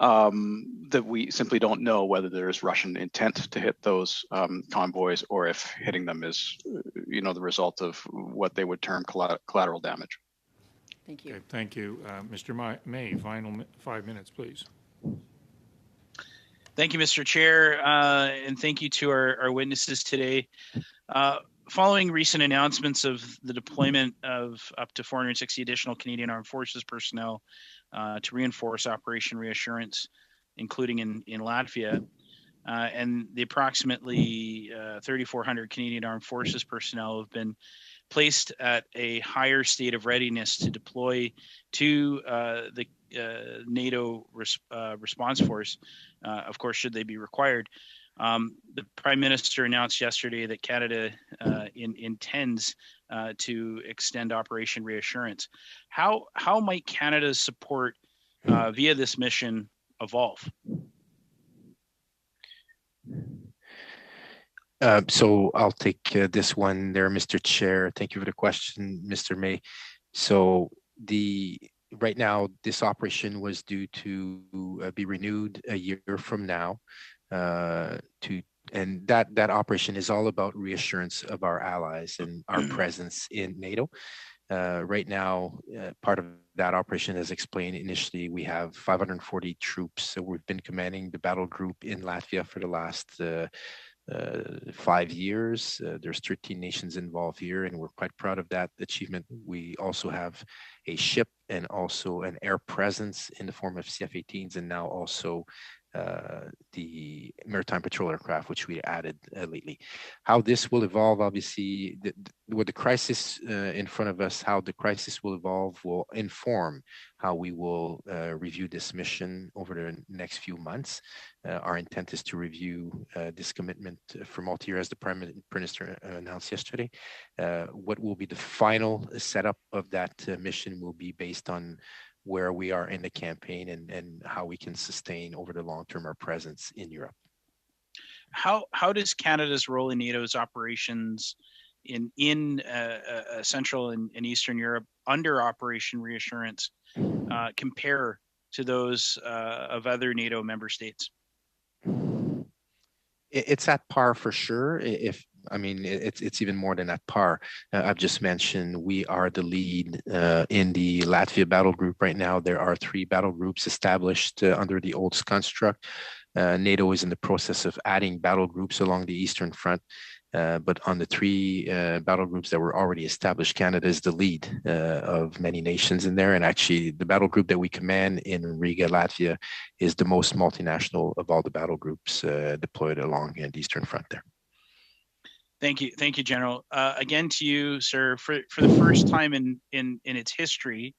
that we simply don't know whether there is Russian intent to hit those convoys, or if hitting them is, the result of what they would term collateral damage. Thank you. Okay, thank you. Mr. May, final 5 minutes, please. Thank you, Mr. Chair, and thank you to our witnesses today. Following recent announcements of the deployment of up to 460 additional Canadian Armed Forces personnel to reinforce Operation Reassurance, including in Latvia, and the approximately 3,400 Canadian Armed Forces personnel have been placed at a higher state of readiness to deploy to the NATO response force, of course, should they be required. The Prime Minister announced yesterday that Canada intends to extend Operation Reassurance. How might Canada's support via this mission evolve? So I'll take this one there, Mr. Chair. Thank you for the question, Mr. May. So right now, this operation was due to be renewed a year from now. And that operation is all about reassurance of our allies and our presence in NATO. Right now, part of that operation, as explained initially, we have 540 troops. So we've been commanding the battle group in Latvia for the last 5 years. There's 13 nations involved here, and we're quite proud of that achievement. We also have a ship and also an air presence in the form of CF-18s, and now also the maritime patrol aircraft, which we added lately. How this will evolve, obviously, with the crisis in front of us, how the crisis will evolve will inform how we will review this mission over the next few months. Our intent is to review this commitment for multi-year, as the Prime Minister announced yesterday. What will be the final setup of that mission will be based on where we are in the campaign and how we can sustain over the long term our presence in Europe. How does Canada's role in NATO's operations in Central and Eastern Europe under Operation Reassurance compare to those of other NATO member states? It's at par for sure. It's even more than at par. I've just mentioned we are the lead in the Latvia battle group right now. There are 3 battle groups established under the old construct. NATO is in the process of adding battle groups along the Eastern Front. But on the 3 battle groups that were already established, Canada is the lead of many nations in there. And actually, the battle group that we command in Riga, Latvia, is the most multinational of all the battle groups deployed along the Eastern Front there. Thank you, General. Again to you, sir. For the first time in its history,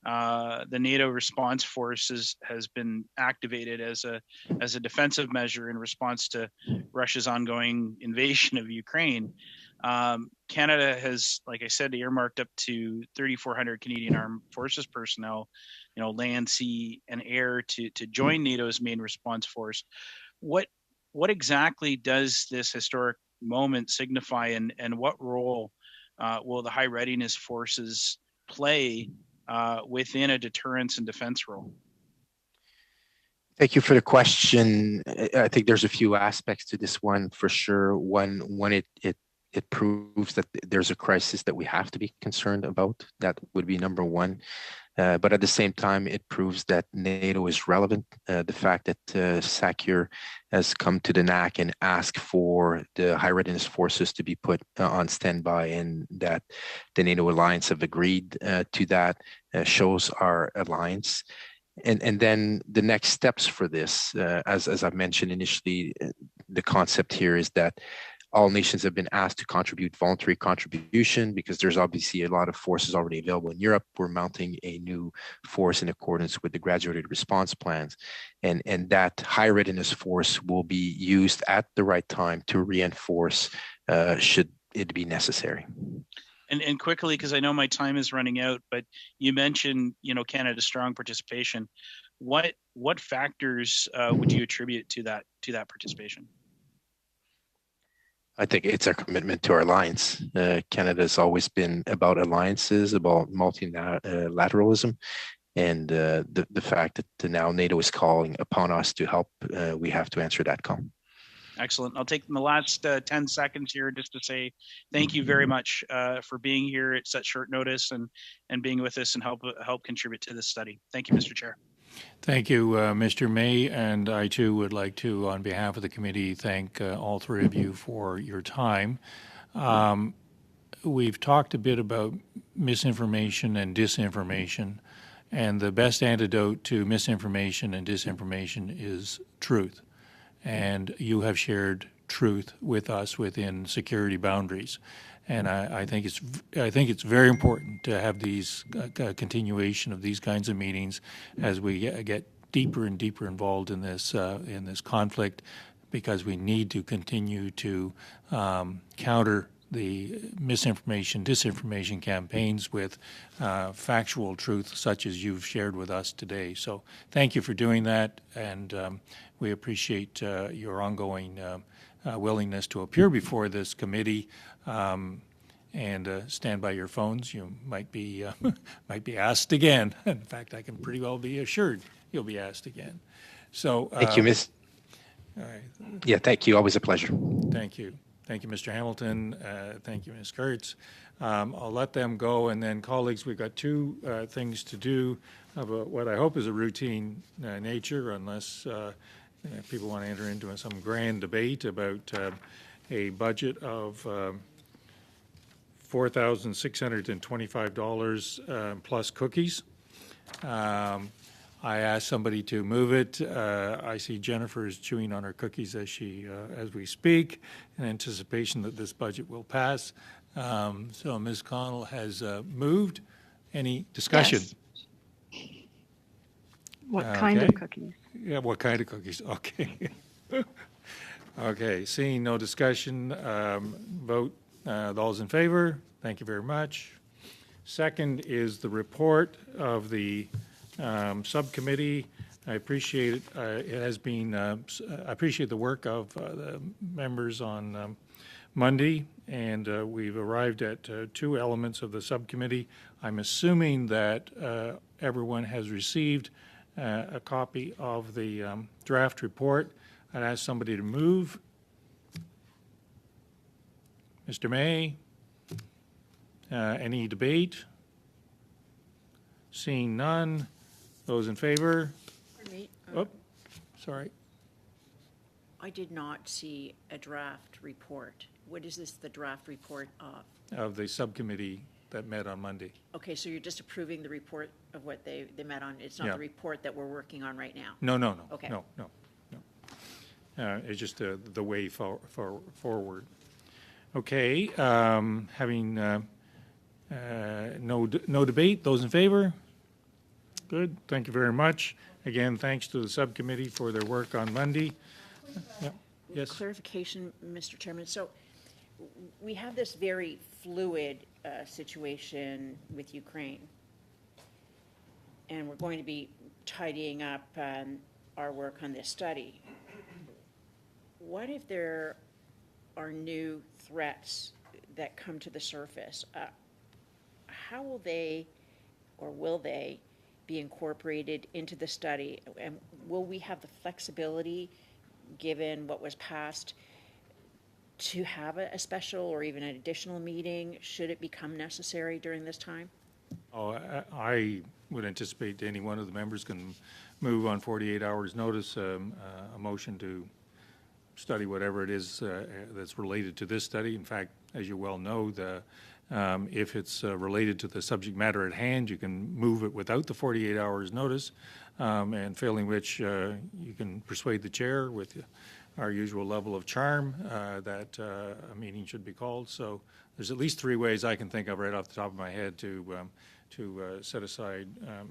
the NATO response force has been activated as a defensive measure in response to Russia's ongoing invasion of Ukraine. Canada has, like I said, earmarked up to 3,400 Canadian Armed Forces personnel, land, sea, and air to join NATO's main response force. What exactly does this historic moment signify, and what role will the high readiness forces play within a deterrence and defense role? Thank you for the question. I think there's a few aspects to this one for sure. One, it proves that there's a crisis that we have to be concerned about. That would be number one. But at the same time, it proves that NATO is relevant. The fact that SACEUR has come to the NAC and asked for the high readiness forces to be put on standby, and that the NATO alliance have agreed to that shows our alliance. And then the next steps for this, as I've mentioned initially, the concept here is that all nations have been asked to contribute voluntary contribution because there's obviously a lot of forces already available in Europe. We're mounting a new force in accordance with the graduated response plans. And that high readiness force will be used at the right time to reinforce should it be necessary. And quickly, because I know my time is running out, but you mentioned, Canada's strong participation. What factors would you attribute to that participation? I think it's our commitment to our alliance. Canada has always been about alliances, about multilateralism, and the fact that now NATO is calling upon us to help, we have to answer that call. Excellent. I'll take the last 10 seconds here just to say thank you very much for being here at such short notice and being with us and help contribute to this study. Thank you, Mr. Chair. Thank you, Mr. May, and I too would like to, on behalf of the committee, thank all 3 of you for your time. We've talked a bit about misinformation and disinformation, and the best antidote to misinformation and disinformation is truth. And you have shared truth with us within security boundaries. And I think it's very important to have these continuation of these kinds of meetings as we get deeper and deeper involved in this conflict, because we need to continue to counter the misinformation, disinformation campaigns with factual truth such as you've shared with us today. So thank you for doing that, and we appreciate your ongoing willingness to appear before this committee, and stand by your phones. You might be asked again. In fact, I can pretty well be assured you'll be asked again. So thank you, Ms. All right. Yeah, thank you. Always a pleasure. Thank you. Thank you, Mr. Hamilton. Thank you, Ms. Kurtz. I'll let them go, and then, colleagues, we've got 2 things to do of what I hope is a routine nature, unless people want to enter into some grand debate about a budget of $4,625 plus cookies. I asked somebody to move it. I see Jennifer is chewing on her cookies as we speak, in anticipation that this budget will pass. So Ms. Connell has moved. Any discussion? Yes. What kind of cookies? Yeah, what kind of cookies? Okay. Okay, seeing no discussion, vote. Those in favor, thank you very much. Second is the report of the subcommittee. I appreciate it. It has been, I appreciate the work of the members on Monday, and we've arrived at two elements of the subcommittee. I'm assuming that everyone has received a copy of the draft report. I'd ask somebody to move. Mr. May, any debate? Seeing none. Those in favor? Pardon me. Oh, sorry. I did not see a draft report. What is this, the draft report of? Of the subcommittee that met on Monday. Okay, so you're just approving the report of what they met on. It's not Yeah. the report that we're working on right now. No. Okay. No. It's just the way forward. Okay, having no debate, those in favor? Good, thank you very much. Again, thanks to the subcommittee for their work on Monday. Yeah. Yes. Clarification, Mr. Chairman. So we have this very fluid situation with Ukraine, and we're going to be tidying up our work on this study. What if there are new threats that come to the surface? How will they, or will they, be incorporated into the study? And will we have the flexibility, given what was passed, to have a special or even an additional meeting should it become necessary during this time? Oh, I would anticipate any one of the members can move on 48 hours notice a motion to study whatever it is that's related to this study. In fact, as you well know, if it's related to the subject matter at hand, you can move it without the 48 hours notice, and failing which you can persuade the chair with our usual level of charm that a meeting should be called. So there's at least three ways I can think of right off the top of my head to set aside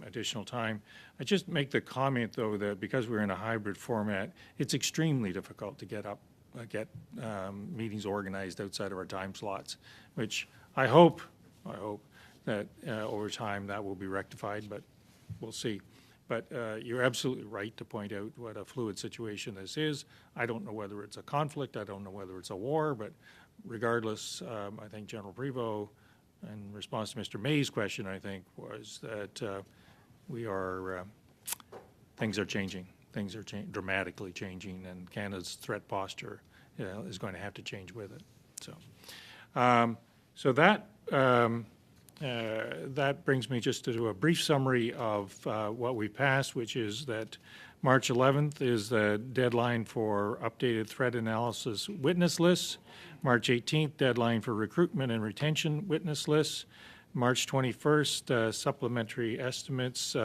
additional time. I just make the comment, though, that because we're in a hybrid format, it's extremely difficult to get meetings organized outside of our time slots, which I hope that over time that will be rectified, but we'll see. But you're absolutely right to point out what a fluid situation this is. I don't know whether it's a conflict. I don't know whether it's a war, but regardless, I think General Prevost, in response to Mr. May's question, I think, was that things are changing. Things are dramatically changing, and Canada's threat posture is going to have to change with it. So that brings me just to do a brief summary of what we passed, which is that March 11th is the deadline for updated threat analysis witness lists. March 18th, deadline for recruitment and retention witness lists. March 21st, supplementary estimates,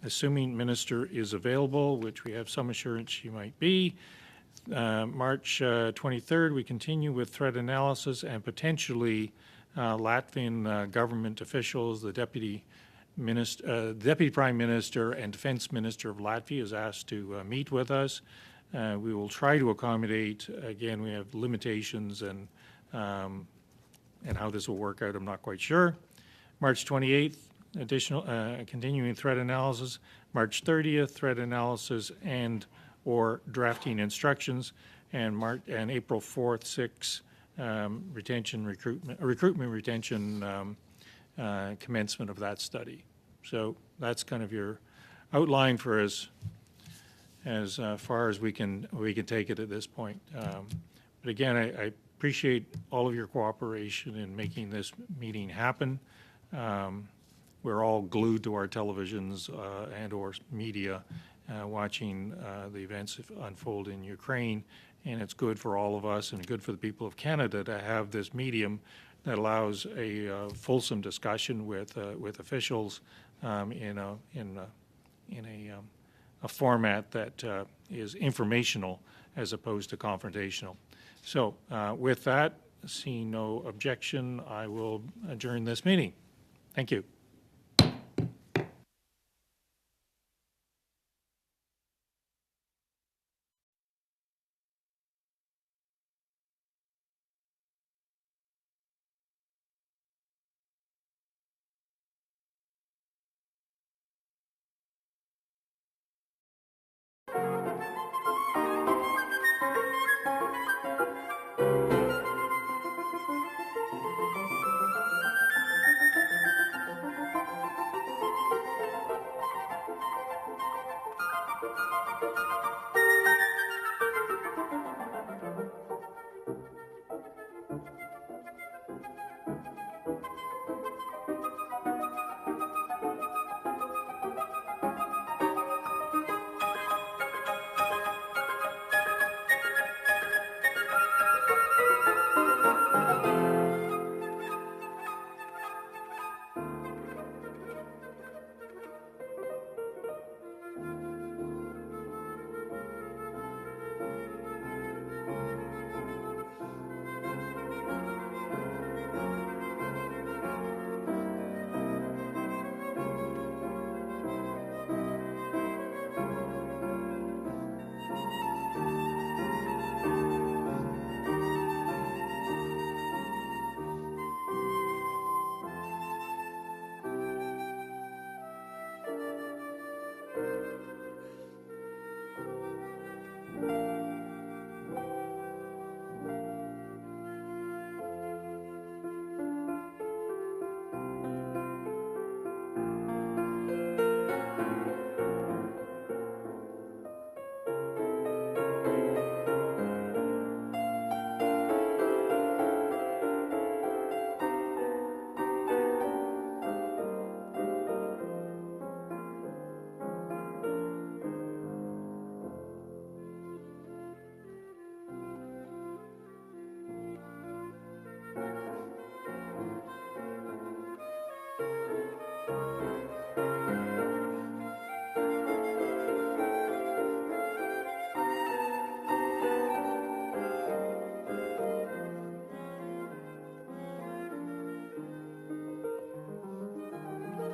assuming minister is available, which we have some assurance she might be. March 23rd, we continue with threat analysis and potentially Latvian government officials. The Deputy Prime Minister and Defense Minister of Latvia is asked to meet with us. We will try to accommodate. Again, we have limitations, and how this will work out, I'm not quite sure. March 28th, additional continuing threat analysis. March 30th, threat analysis and or drafting instructions, and April 4th, 6th, recruitment retention commencement of that study. So that's kind of your outline for as far as we can take it at this point. But again, I appreciate all of your cooperation in making this meeting happen. We're all glued to our televisions and or media watching the events unfold in Ukraine, and it's good for all of us and good for the people of Canada to have this medium that allows a fulsome discussion with officials in a format that is informational as opposed to confrontational. So with that, seeing no objection, I will adjourn this meeting. Thank you.